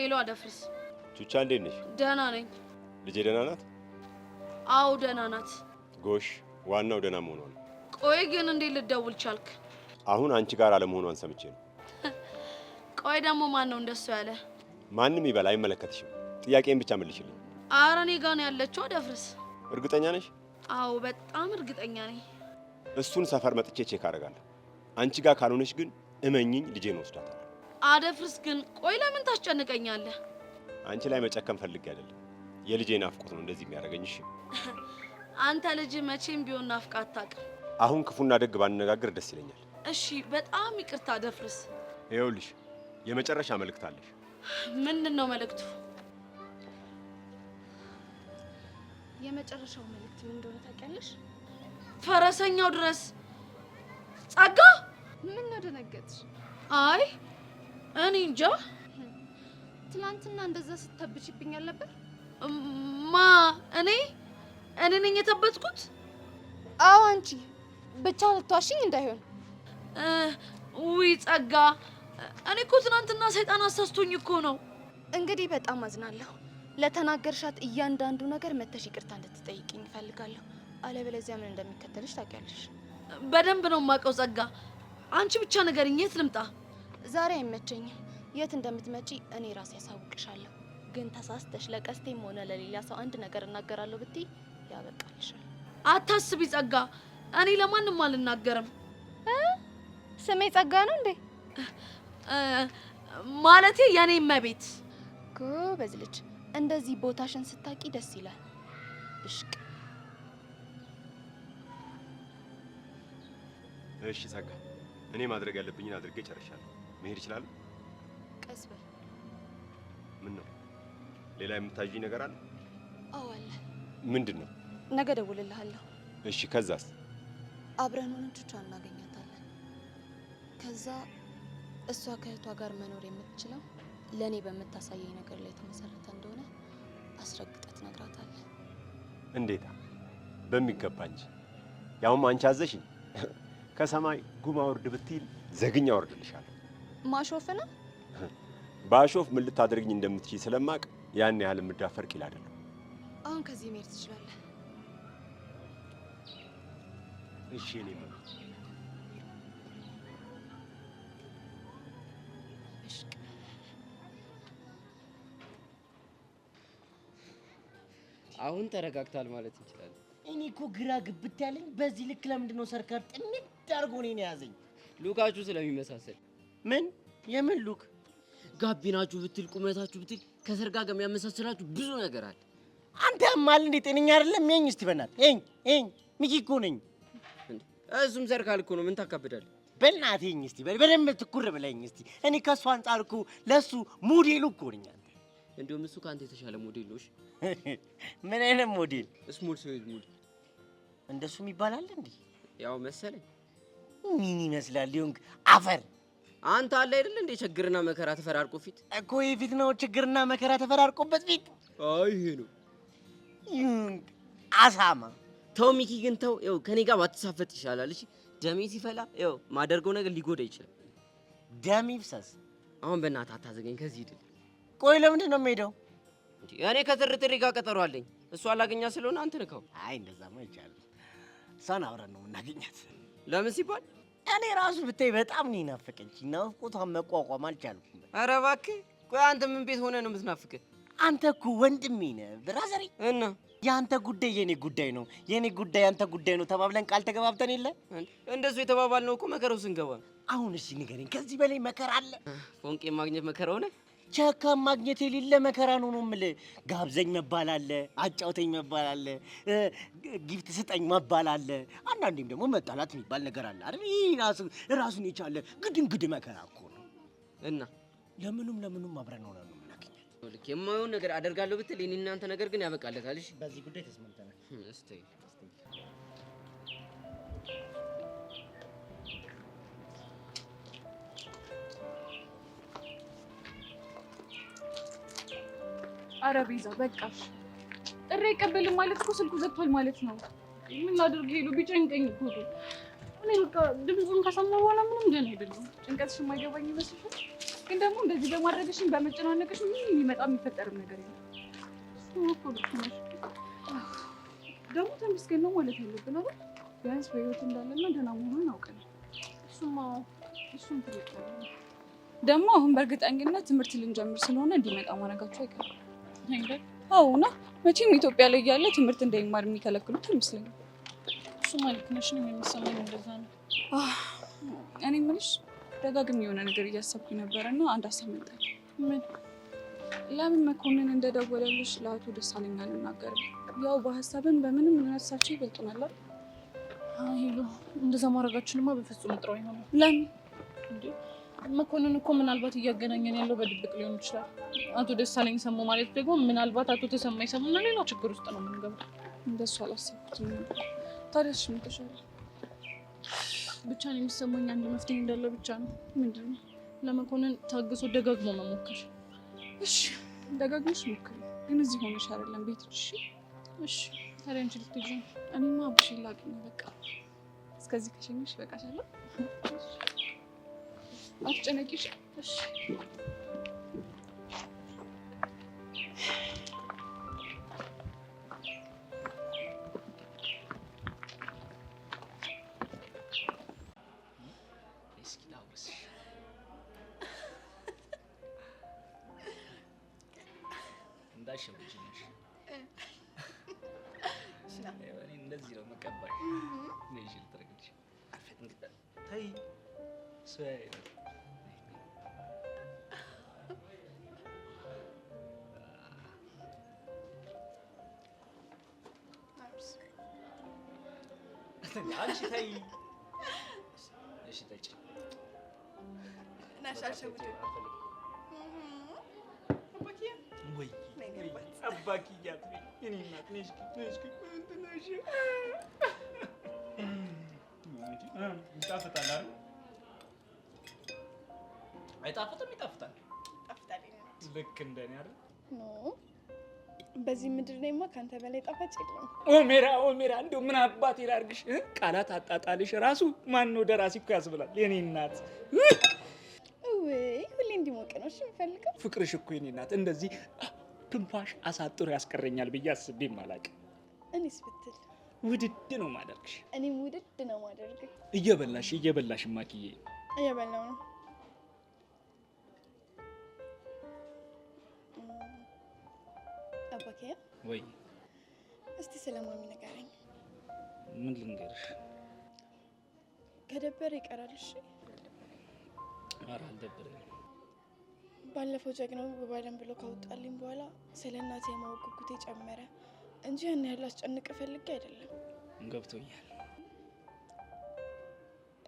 ሄሎ አደፍርስ። ቹቻ እንዴት ነሽ? ደህና ነኝ። ልጄ ደህና ናት? አዎ ደህና ናት። ጎሽ ዋናው ደህና መሆኗ ነው። ቆይ ግን እንዴት ልደውል ቻልክ? አሁን አንቺ ጋር አለመሆኗን ሰምቼ ነው። ቆይ ደግሞ ማን ነው እንደሱ ያለ? ማንም ይበል አይመለከትሽም። ጥያቄን ብቻ መልሽልኝ። ኧረ እኔ ጋር ነው ያለችው አደፍርስ። እርግጠኛ ነሽ? አዎ በጣም እርግጠኛ ነኝ። እሱን ሰፈር መጥቼ ቼክ አደርጋለሁ። አንቺ ጋር ካልሆነች ግን እመኚኝ ልጄን ወስዳታለሁ። አደፍርስ ግን ቆይ ለምን ታስጨንቀኛለህ? አንቺ ላይ መጨከም ፈልጌ አይደለም። የልጄ ናፍቆት ነው እንደዚህ የሚያደርገኝ። እሺ አንተ ልጅ መቼም ቢሆን ናፍቃ አታውቅም። አሁን ክፉና ደግ ባንነጋገር ደስ ይለኛል። እሺ በጣም ይቅርታ አደፍርስ። ይኸውልሽ የመጨረሻ መልእክት አለሽ። ምንድነው መልእክቱ? የመጨረሻው መልእክት ምን እንደሆነ ታውቂያለሽ? ፈረሰኛው ድረስ ጸጋ። ምን ነው ደነገጥሽ? አይ እኔ እንጃ። ትናንትና እንደዛ ስትተብችብኝ አልነበር? ማ እኔ ነኝ የተበጥኩት? አዎ አንቺ ብቻ ልትዋሽኝ እንዳይሆን። ውይ ጸጋ፣ እኔ እኮ ትናንትና ሰይጣን አሳስቶኝ እኮ ነው። እንግዲህ በጣም አዝናለሁ። ለተናገርሻት እያንዳንዱ ነገር መተሽ ይቅርታ እንድትጠይቂኝ እፈልጋለሁ። አለበለዚያ ምን እንደሚከተልሽ ታውቂያለሽ። በደንብ ነው የማውቀው ጸጋ። አንቺ ብቻ ንገሪኝ፣ የት ልምጣ? ዛሬ አይመቸኝም። የት እንደምትመጪ እኔ ራሴ ያሳውቅሻለሁ። ግን ተሳስተሽ ለቀስቴም ሆነ ለሌላ ሰው አንድ ነገር እናገራለሁ ብትይ ያበቃልሻል። አታስቢ ጸጋ፣ እኔ ለማንም አልናገርም። ስሜ ጸጋ ነው እንዴ? ማለቴ የኔ እመቤት። ጎበዝ ልጅ። እንደዚህ ቦታሽን ስታቂ ደስ ይላል። ብሽቅ። እሺ ጸጋ፣ እኔ ማድረግ ያለብኝን አድርጌ ጨርሻለሁ። መሄድ እችላለሁ? ቀስ በል። ምን ነው ሌላ የምታዥኝ ነገር አለ? አዎ አለ። ምንድን ነው? ነገ ደውልልሃለሁ። እሺ ከዛስ? አብረን ሆነን ቹቻ እናገኛታለን። ከዛ እሷ ከእህቷ ጋር መኖር የምትችለው ለኔ በምታሳየኝ ነገር ላይ የተመሰረተ እንደሆነ አስረግጠት ነግራታለህ። እንዴታ በሚገባ እንጂ። ያውም አንቺ አዘሽኝ። ከሰማይ ጉማ ወርድ ብትል ዘግኛ ወርድልሻለሁ። ማሾፍ ነው? ባሾፍ ምን ልታደርግኝ እንደምትችይ ስለማቅ ያን ያህል ምዳፈር ቂል አይደለም። አሁን ከዚህ መሄድ ትችላለህ። እሺ እኔ ምን አሁን ተረጋግታል ማለት እንችላለን። እኔ እኮ ግራ ግብት ያለኝ በዚህ ልክ ለምንድን ነው ሰርካር ጥምድ አድርጎ እኔን የያዘኝ? ሉካችሁ ስለሚመሳሰል። ምን የምን ሉክ? ጋቢናችሁ ብትል ቁመታችሁ ብትል ከሰርጋ ጋር የሚያመሳስላችሁ ብዙ ነገር አለ። አንተ ያማል እንዴ? ጤነኛ አይደለም? ይሄኝ እስቲ በእናትህ ይሄኝ ሚኪ እኮ ነኝ። እሱም ሰርካል እኮ ነው። ምን ታካብዳለህ? በእናትህ ይሄኝ እስቲ በደንብ ትኩር ብለኝ እስቲ። እኔ ከሱ አንጻር እኮ ለሱ ሞዴሉ እኮ ነኝ። አንተ እንደውም እሱ ካንተ የተሻለ ሞዴል ነው። ምን አይነት ሞዴል? ስሞል ሶይዝ ሞዴል እንደሱ ይባላል እንዴ? ያው መሰለኝ። ምን ይመስላል? ይሁን አፈር አንተ አለ አይደል እንዴ ችግርና መከራ ተፈራርቆ ፊት እኮ የፊት ነው ችግርና መከራ ተፈራርቆበት ፊት። አይ ይሄ ነው ይሁን አሳማ። ተው ሚኪ ግን ተው። ይኸው ከኔ ጋር ባትሳፈጥ ይሻላል። እሺ ደሜ ሲፈላ ይኸው ማደርገው ነገር ሊጎዳ ይችላል። ደም ይፍሰስ። አሁን በእናትህ አታዘገኝ። ከዚህ ሂድ። ቆይ ለምንድን ነው የምሄደው? እኔ ከትርትሪ ጋር ቀጠሮ አለኝ። እሷ አላገኛ ስለሆነ አንተ ነካው። አይ እንደዛማ ይቻላል። እሷን አብረን ነው የምናገኛት። ለምን ሲባል እኔ ራሱ ብታይ በጣም ነው የናፈቀችኝ። ናፍቆቷን መቋቋም አልቻልኩም። ኧረ እባክህ ቆይ አንተ ምን ቤት ሆነ ነው የምትናፍቅህ? አንተ እኮ ወንድሜ ነህ ብራዘሪ። እና የአንተ ጉዳይ የኔ ጉዳይ ነው፣ የኔ ጉዳይ ያንተ ጉዳይ ነው ተባብለን ቃል ተገባብተን የለ? እንደሱ የተባባልነው እኮ መከራው ስንገባ ነው። አሁን እሺ ንገረኝ፣ ከዚህ በላይ መከራ አለ? ፎንቄ ማግኘት መከራ ሆነ? ቸካ ማግኘት የሌለ መከራ ነው ነው የምልህ። ጋብዘኝ መባል አለ፣ አጫውተኝ መባል አለ፣ ጊፍት ስጠኝ መባል አለ። አንዳንዴም ደግሞ መጣላት የሚባል ነገር አለ አይደል? ይህ ራሱን የቻለ ግድንግድ መከራ እኮ ነው። እና ለምኑም አብረን ሆነን ነው የምናገኛት። ልክ የማይሆን ነገር አደርጋለሁ ብትል የኔ እናንተ ነገር ግን ያበቃለታል። እሺ በዚህ ጉዳይ ተስማምተናል። እስቲ ኧረ ቤዛ በቃሽ። ጥሪ አይቀበልም ማለት እኮ ስልኩ ዘግቷል ማለት ነው። ምን ላድርግ ሄሉ? ቢጨንቀኝ እኮ ነው። እኔ በቃ ድምፁን ከሰማሁ በኋላ ምንም ደህና አይደለም። ጭንቀትሽ የማይገባኝ ይመስልሻል? ግን ደግሞ እንደዚህ በማድረግሽን በመጨናነቅሽ ምን የሚመጣ የሚፈጠርም ነገር የለም። እኮ ልክ ነሽ። ደግሞ ተመስገን ነው ማለት ያለብን አይደል? ቢያንስ በህይወት እንዳለና ደህና መሆኑን አውቀናል። እሱም ትልቅ ነገር ነው። ደግሞ አሁን በእርግጠኝነት ትምህርት ልንጀምር ስለሆነ እንዲመጣ ማድረጋቸው አይቀርም አይደል? አዎና መቼም ኢትዮጵያ ላይ ያለ ትምህርት እንዳይማር የሚከለክሉት አይመስለኝም። እሱማ ልክ ነሽ። እኔም የሚሰማኝ እንደዛ ነው። እኔ የምልሽ ደጋግሜ የሆነ ነገር እያሰብኩኝ ነበረና አንድ ሀሳብ መጣኝ። ምን? ለምን መኮንን እንደደወለልሽ ለአቶ ደሳለኝ አልናገርም? ያው በሀሳብን በምንም ልነሳቸው ይበልጡናል አይደል? ሄሎ፣ እንደዛ ማድረጋችንማ በፍጹም ጥሩ አይሆንም። ለምን? መኮንን እኮ ምናልባት እያገናኘን ያለው በድብቅ ሊሆን ይችላል። አቶ ደሳለኝ ሰሙ ማለት ደግሞ ምናልባት አቶ ተሰማ ይሰሙና ሌላ ችግር ውስጥ ነው የምንገባው። እንደሱ አላሰብኩትም ነበር። ታዲያ እሺ ምን ተሻለ? ብቻ ነው የሚሰማኝ አንድ መፍትሄ እንዳለ ብቻ ነው። ምንድን ነው? ለመኮንን ታግሶ ደጋግሞ መሞከር። እሺ ደጋግመሽ ሞክሪ፣ ግን እዚህ ሆነሽ አይደለም ቤት። እሺ ታዲያ አንቺ ልትሄጂ ነው? እኔማ አብሽን ላግኝ በቃ። እስከዚህ ከሸኘሽ ይበቃሻል። አትጨነቂሽ። እሺ እንደዚህ ነው መቀባሽ። ነሽ ልትረግልሽ ታይ ሰይ አንቺ ታይ እሺ ጠጪ ናሻሸውት ወይ ጠባቂ እያትበኝ እኔ እናት ነሽ ነሽ ይጣፍጣል አይደል? አይጣፍጥም? ይጣፍጣል። ልክ እንደኔ አይደል? ኖ በዚህ ምድር ላይማ ካንተ በላይ ጣፋጭ የለም። ኦሜራ እንደው ምን አባቴ ላድርግሽ? ቃላት አጣጣልሽ ራሱ ማን ነው ደራሲ እኮ ያስብላል። የኔ እናት ወይ ሁሌ እንዲሞቅ ነው እሺ የምፈልገው። ፍቅርሽ እኮ የኔ እናት እንደዚህ ትንፋሽ አሳጥሮ ያስቀረኛል ብዬ አስቤም አላውቅም። እኔስ ብትል ውድድ ነው ማደርግሽ። እኔም ውድድ ነው ማደርግ። እየበላሽ ማኪዬ እየበላው ነው። አባኬ ወይ እስቲ ስለማሚ ንገረኝ። ምን ልንገርሽ? ከደበረ ይቀራል። እሺ ኧረ አልደበረኝም። ባለፈው ጀግናው በባለም ብሎ ካወጣልኝ በኋላ ስለ እናቴ የማወቅ ጉጉቴ ጨመረ እንጂ ያን ያህል አስጨንቅ ፈልጌ አይደለም። ገብቶኛል።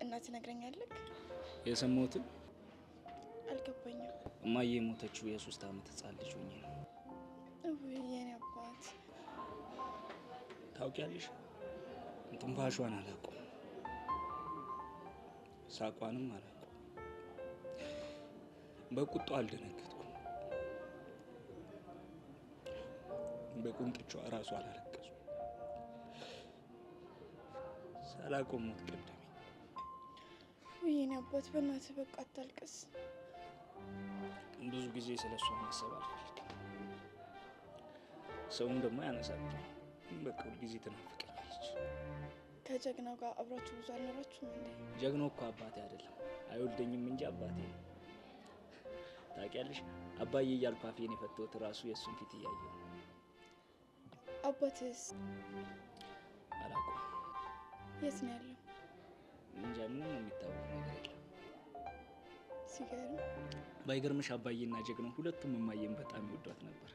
እናት ነግረኛለህ? የሰማሁትን አልገባኝም። እማዬ የሞተችው የ3 ዓመት ህፃን ልጅ ሆኜ ነው። ወይ የኔ አባት። ታውቂያለሽ፣ ትንፋሿን አላውቅም፣ ሳቋንም አላውቅም። በቁጣ አልደነገጥኩም፣ በቁንጥጫዋ እራሱ አላለቀስኩም። ሳላውቀው ሞት ቀደመኝ። ወይ የኔ አባት በእናትህ በቃ አታልቅስ። ብዙ ጊዜ ስለሷ ማሰብ አልፈልግም። ሰውም ደግሞ ያነሳብኛል። በቃ ሁልጊዜ ትናፍቀኛለች። ከጀግናው ጋር አብራችሁ ብዙ አልኖራችሁም እንዴ? ጀግናው እኮ አባቴ አይደለም፣ አይወልደኝም እንጂ አባቴ ነው። ታውቂያለሽ፣ አባዬ እያልኩ አፌን የፈተሁት ራሱ የእሱን ፊት እያየሁ ነው። አባትስ? አላውቅም። የት ነው ያለው? እንጃ፣ ምንም የሚታወቅ ነገር የለም። ሲገርም። ባይገርምሽ አባዬና ጀግናው ሁለቱም እማዬን በጣም ይወዷት ነበር።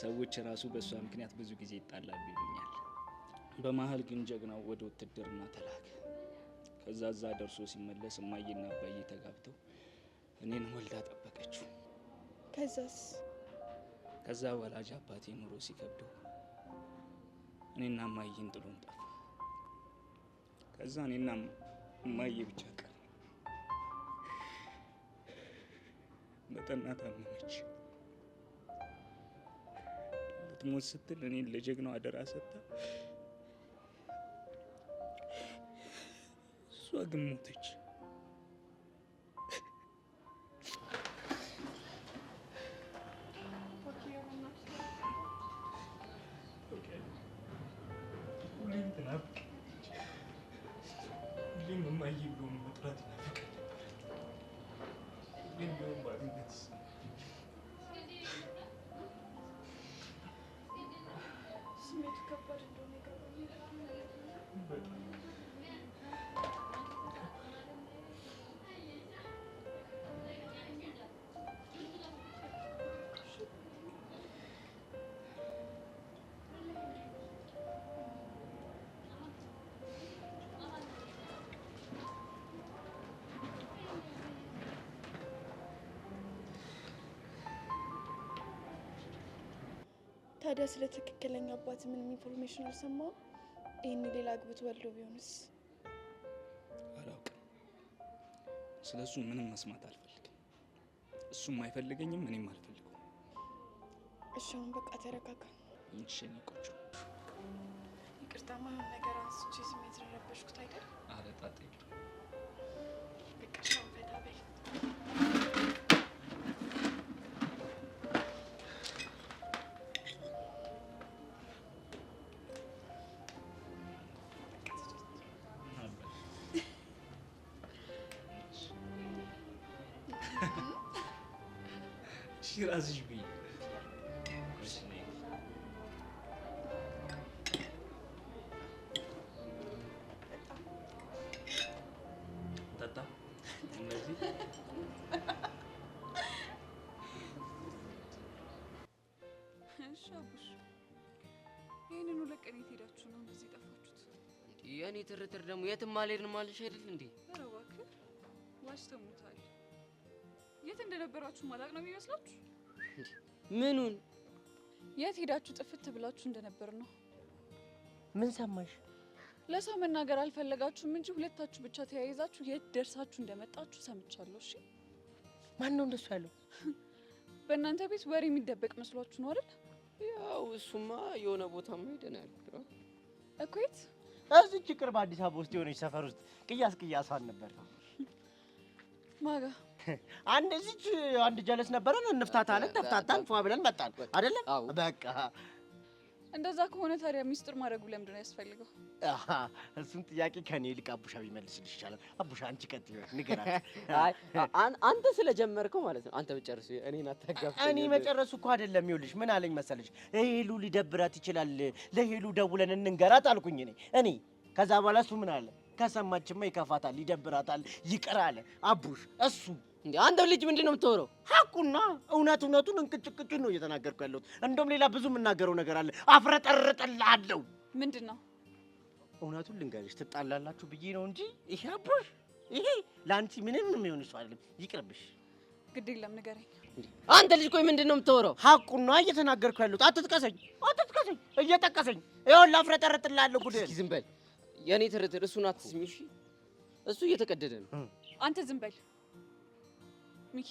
ሰዎች ራሱ በእሷ ምክንያት ብዙ ጊዜ ይጣላሉ ይሉኛል። በመሀል ግን ጀግናው ወደ ውትድርና ተላከ። ከዛ እዛ ደርሶ ሲመለስ እማዬና አባዬ ተጋብተው እኔን ወልዳ ጠበቀችው። ከዛስ? ከዛ ወላጅ አባቴ ኑሮ ሲከብደው እኔና እማዬን ጥሎን ጠፋ። ከዛ እኔና እማዬ ብቻ ቀረ። በጠና ታመመች። ልትሞት ስትል እኔን ለጀግናው አደራ ሰጥታ እሷ ግን ሞተች። እማዬ ብሎ መጥራት ይናፍቀኝ ነበር። ግን ቢሆን ባገኘት ስሜቱ ከባድ እንደሆነ ይገባኛል። ታዲያ ስለ ትክክለኛ አባት ምንም ኢንፎርሜሽን አልሰማሁም። ይህን ሌላ አግብቶ ወልዶ ቢሆንስ? አላውቅም። ስለሱ ምንም መስማት አልፈልግም። እሱም አይፈልገኝም፣ እኔም አልፈልገውም። እሺ አሁን በቃ ተረጋጋ። እሺ እኔ ቆንጆ። ይቅርታ ማይሆን ነገር አንስቼ ስሜት ረበሽኩት አይደል? አለጣጥ በቃ ሻው ፈታ በይ። ራስሽ ብይ። ጠጣ እነዚህ እሺ አቡሽ፣ ይህንን ሁለት ቀን የት ሄዳችሁ ነው እንደዚህ ጠፋችሁት? የኔ ትርትር ደግሞ የትም አልሄድንም አለሽ አይደል እንዴ? ኧረ እባክህ ዋሽተሙታል። የት እንደነበራችሁ ማላቅ ነው የሚመስላችሁ? ምኑን? የት ሄዳችሁ ጥፍት ብላችሁ እንደነበር ነው። ምን ሰማሽ? ለሰው መናገር አልፈለጋችሁም እንጂ ሁለታችሁ ብቻ ተያይዛችሁ የት ደርሳችሁ እንደመጣችሁ ሰምቻለሁ። እሺ ማን ነው እንደሱ ያለው? በእናንተ ቤት ወሬ የሚደበቅ መስሏችሁ ነው አይደል? ያው እሱማ የሆነ ቦታማ ሄደናል እኮ። የት? እዚች ቅርብ አዲስ አበባ ውስጥ የሆነች ሰፈር ውስጥ ቅያሷን ነበር። ማጋ አንድ እዚች አንድ ጀለስ ነበረን፣ እንፍታታለን፣ ተፍታታን፣ ፏ ብለን መጣን አይደለ? በቃ እንደዛ ከሆነ ታዲያ ሚስጥር ማድረጉ ለምንድን ነው ያስፈልገው? እሱን ጥያቄ ከኔ ይልቅ አቡሻ ቢመልስልሽ ይሻላል። አቡሻ አንቺ ቀጥይ፣ ንገራት። አይ አንተ ስለጀመርከው ማለት ነው። አንተ ብጨርሱ እኔን አታጋፍ። እኔ መጨረሱ እኮ አይደለም። ይኸውልሽ ምን አለኝ መሰለሽ፣ ሄሉ ሊደብራት ይችላል፣ ለሄሉ ደውለን እንንገራት አልኩኝ እኔ። ከዛ በኋላ እሱ ምን አለ፣ ከሰማችማ ይከፋታል፣ ይደብራታል፣ ይቅር አለ አቡሽ። እሱ እንዴ አንተ ልጅ ምንድን ነው የምታወራው? ሐቁና እውነቱን እንቅጭቅጩን ነው እየተናገርኩ ያለሁት። እንደውም ሌላ ብዙ የምናገረው ነገር አለ፣ አፍረጠርጥልሃለሁ። ምንድን ነው? እውነቱን ልንገርሽ፣ ትጣላላችሁ ብዬ ነው እንጂ ይሄ አቡሽ፣ ይሄ ለአንቺ ምንም የሚሆን ሰው አይደለም። ይቅርብሽ። ግድ የለም ንገረኝ። አንተ ልጅ ቆይ ምንድን ነው የምታወራው? ሐቁና እየተናገርኩ ያለሁት። አትጥቀሰኝ፣ እየጠቀሰኝ ይኸውልህ፣ አፍረጠርጥልሃለሁ። ጉድ እስኪ ዝም በል። የኔ ትርትር እሱን አትስሚው እሺ? እሱ እየተቀደደ ነው። አንተ ዝም በል ሚኪ።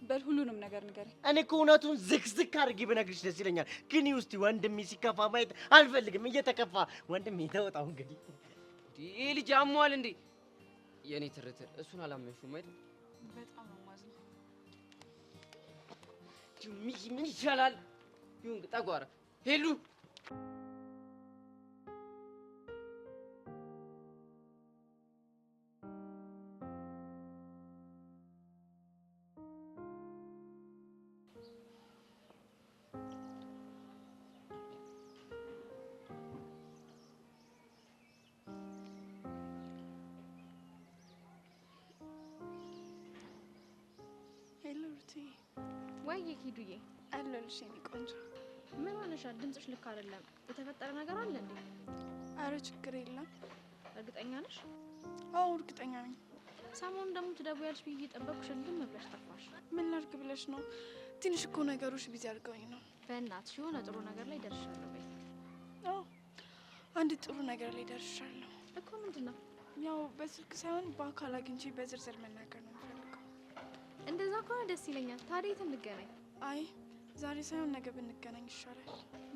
በል ሁሉንም ነገር ንገረኝ። እኔ እኮ እውነቱን ዝክዝክ አድርጌ ብነግርሽ ደስ ይለኛል፣ ግን ውስጥ ወንድሜ ሲከፋ ማየት አልፈልግም። እየተከፋ ወንድሜ ተወጣው። እንግዲህ ይሄ ልጅ አሟል እንዴ? የኔ ትርትር እሱን አላመንሽውም አይደል? በጣም ነው የማዝነው ሚኪ። ምን ይቻላል? ይሁን ጠጓራ ሄሉ ወይ ኪዱዬ፣ አለሁልሽ የኔ ቆንጆ። ምን ሆነሻል? ድምፅሽ ልክ አይደለም። የተፈጠረ ነገር አለ እንዴ? አረ ችግር የለም። እርግጠኛ ነሽ? አዎ እርግጠኛ ነኝ። ሰሞኑን ደግሞ ትደውያለሽ ብዬ እየጠበቅኩሽ ዝም ብለሽ ጠፋሽ። ምን ላድርግ ብለሽ ነው? ትንሽ እኮ ነገሮች ቢዚ አድርገውኝ ነው። በእናትሽ የሆነ ጥሩ ነገር ላይ ደርሻለሁ በይ። አዎ አንድ ጥሩ ነገር ላይ ደርሻለሁ እኮ። ምንድን ነው? ያው በስልክ ሳይሆን በአካል አግኝቼ በዝርዝር መናገር ነው የምፈልገው። እንደዛ ከሆነ ደስ ይለኛል። ታዲያ የት እንገናኝ? አይ ዛሬ ሳይሆን ነገ ብንገናኝ ይሻላል።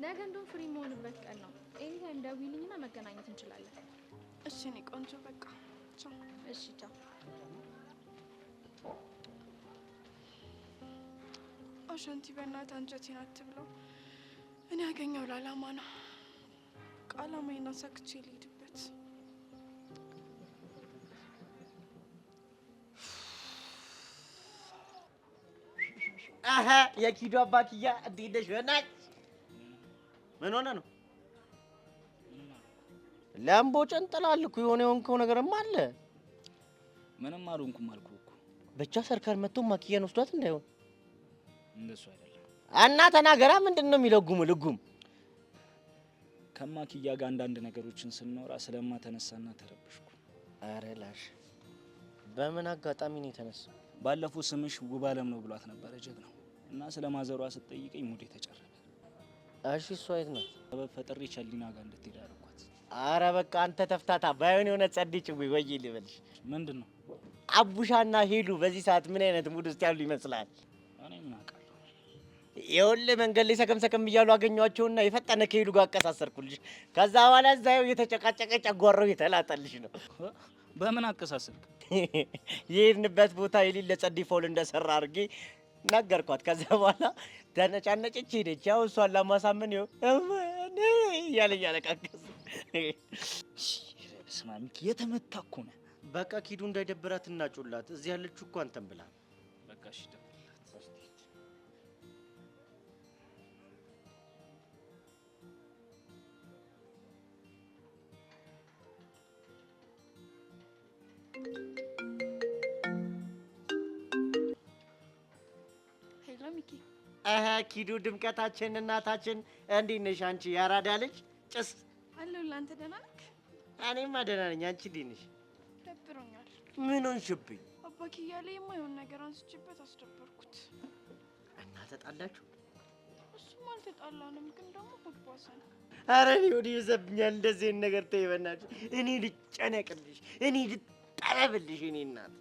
ነገ እንደውም ፍሪ መሆንበት ቀን ነው። ኤኒታይም ደውይልኝና መገናኘት እንችላለን። እሺ እኔ ቆንጆ፣ በቃ ቻው። እሺ ቻው። አሸንቲ በእናትህ አንጀቴን አትብለው። እኔ ያገኘው ለዓላማ ነው። ዓላማዬን አሳክቼ ልሂድበት። አሀ የኪዱ አባትያ እንዴት ነሽ? ምን ሆነ ነው? ላምቦ ጨንጥላል እኮ የሆነ የሆንከው ነገርም አለ። ምንም አልሆንኩም አልኩህ እኮ። ብቻ ሰርካር መጥቶ ማኪያን ወስዷት እንዳይሆን። እንደሱ አይደለም። እና ተናገራ። ምንድን ነው የሚለጉም ልጉም? ከማኪያ ጋር አንዳንድ ነገሮችን ስናወራ ስለማ ተነሳና ተረብሽኩ። አረ ላሽ በምን አጋጣሚ ነው የተነሳው? ባለፈው ስምሽ ውብ አለም ነው ብሏት ነበረ ጀግናው እና ስለማዘሯ ስትጠይቀኝ ሙዴ ተጨረረ። እሺ እሷ የት ናት? ሰበብ ፈጥሬ ቸሊና ጋር እንድትሄድ አደረኳት። አረ በቃ አንተ ተፍታታ ባይሆን የሆነ ጸድጭ ወይ ልበልሽ። ምንድነው? አቡሻና ሄሉ በዚህ ሰዓት ምን አይነት ሙድ ውስጥ ያሉ ይመስላል? እኔ ምን አውቃለሁ። ይኸውልህ መንገድ ላይ ሰከም እያሉ አገኘኋቸውና የፈጠነ ከሄሉ ጋር አቀሳሰርኩልሽ። ከዛ በኋላ እዛው የተጨቃጨቀ ጨጓራው የተላጠልሽ ነው። በምን አቀሳሰርክ? የሄድንበት ቦታ የሌለ ጸዲ ፎል እንደሰራ አድርጌ ነገርኳት። ከዛ በኋላ ተነጫነጨች ሄደች። ያው እሷን ለማሳመን ይኸው እያለ እያለቃቀስ ስማሚ የተመታ እኮ ነው። በቃ ኪዱ እንዳይደብራት እናጩላት። እዚህ ያለችው እኮ አንተን ብላ። በቃ እሺ ደውልላት። ሄሎ ሚኪ። ኪዱ ድምቀታችን እናታችን እንዴት ነሽ አንቺ ያራዳ ልጅ? ጭስ አለሁ። ለአንተ ደህና ነህ? እኔማ ደህና ነኝ። አንቺ እንዴት ነሽ? ደብሮኛል። ምን ሆንሽብኝ? አባኪያ ላይ የማይሆን ነገር አንስቼበት አስደበርኩት እና ተጣላችሁ? እሱም አልተጣላንም፣ ግን ደግሞ ተባሰን። ኧረ እኔ ወዲህ ይዘብኛል እንደዚህ አይነት ነገር። ተይ በእናትሽ፣ እኔ ልጨነቅልሽ፣ እኔ ልጠረብልሽ። እኔ እናት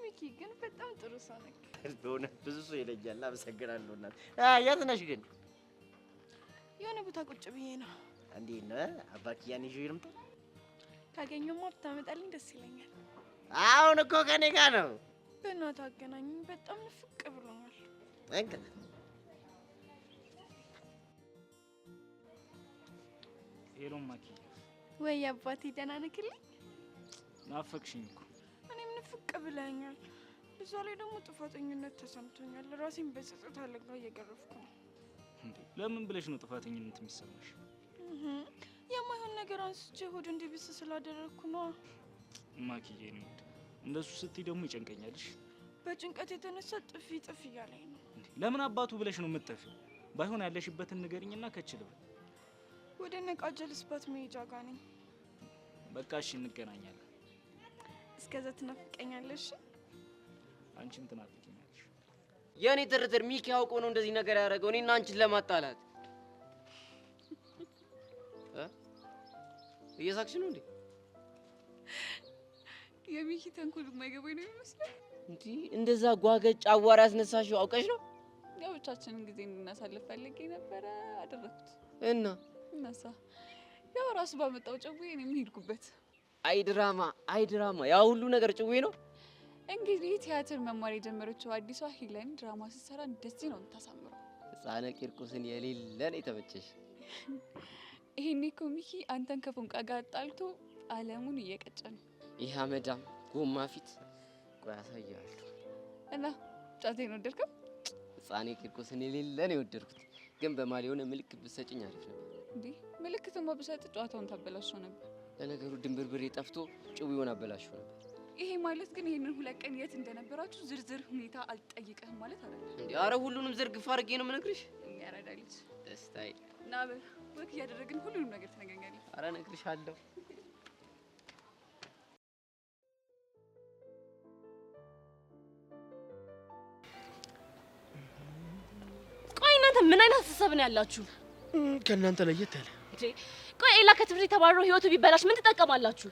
ሚኪ ግን በጣም ጥሩ ሰው ነህ። በእውነት ብዙ ሰው ይለኛል። አመሰግናለሁ እናት። የት ነሽ ግን? የሆነ ቦታ ቁጭ ብዬ ነው። እንዴት ነው አባኪያን ይዤ ልምጣ? ካገኘሁማ ብታመጣልኝ ደስ ይለኛል። አሁን እኮ ከኔ ጋር ነው። በእናትህ አገናኝኝ፣ በጣም ንፍቅ ብሎኛል። እንግዲህ ሄሎ ማኪ። ወይ አባቴ ደህና ነክልኝ? ናፈቅሽኝ እኮ። እኔም ንፍቅ ብለኛል። እዛ ላይ ደግሞ ጥፋተኝነት ተሰምቶኛል። ራሴን በጸጸት አለጋ እየገረፍኩ ነው። እንዴ ለምን ብለሽ ነው ጥፋተኝነት የሚሰማሽ? የማይሆን ነገር አንስቼ ሆድ እንዲብስ ስላደረግኩ ነው። ማኪዬ ነው እንደሱ ስትይ ደግሞ ይጨንቀኛልሽ። በጭንቀት የተነሳ ጥፊ እያለኝ ነው። እንዴ ለምን አባቱ ብለሽ ነው የምትጠፊው? ባይሆን ያለሽበትን ንገሪኝና ከችልበል። ወደ ነቃጀል ስፓት መሄጃ ጋር ነኝ። በቃ እሺ እንገናኛለን። እስከዛ ትናፍቀኛለሽ? አንቺም ትናፍቀኛለሽ። የኔ ትርትር ሚኪ አውቆ ነው እንደዚህ ነገር ያደረገው እኔና አንቺን ለማጣላት። እየሳቅሽ ነው እንዴ? የሚኪ ተንኮል የማይገባኝ ነው ይመስላል። እንዴ እንደዛ ጓገጭ አዋራ ያስነሳሽው አውቀሽ ነው? ያው ብቻችንን ጊዜ እንድናሳልፍ ፈልጌ ነበረ አደረኩት። እናሳ ያው ራሱ ባመጣው ጭዌ እኔም ሄድኩበት። አይ ድራማ ያ ሁሉ ነገር ጭዌ ነው። እንግዲህ ቲያትር መማር የጀመረችው አዲሷ ሄለን ድራማ ስትሰራ እንደዚህ ነው የምታሳምረው። ህፃነ ቂርቆስን የሌለን የተመቸሽ። ይሄኔ እኮ ሚኪ አንተን ከፎንቃ ጋር አጣልቶ አለሙን እየቀጨ ነው። ይህ አመዳም ጎማ ፊት ቆይ አሳያለሁ። እና ጫቴን ወደድከው? ህፃኔ ቂርቆስን የሌለን የወደድኩት ግን በማል የሆነ ምልክት ብትሰጭኝ አሪፍ ነበር። እንዴ ምልክትማ ብሰጥ ጨዋታውን ታበላሽው ነበር። ለነገሩ ድንብርብሬ ጠፍቶ ጭዊውን አበላሽው ነበር። ይሄ ማለት ግን ይሄንን ሁለት ቀን የት እንደነበራችሁ ዝርዝር ሁኔታ አልጠይቀህም ማለት አይደለም። እንዴ አረ ሁሉንም ዝርግፍ አድርጌ ነው የምነግርሽ። ያረዳልች ደስታዬ እና ወክ እያደረግን ሁሉንም ነገር ትነግረኛለህ። አረ እነግርሻለሁ። ቆይ እናንተ ምን አይነት ሀሳብ ነው ያላችሁ? ከእናንተ ለየት ያለ። ቆይ ኤላ ከትምህርት የተባረረው ህይወቱ ቢበላሽ ምን ትጠቀማላችሁ?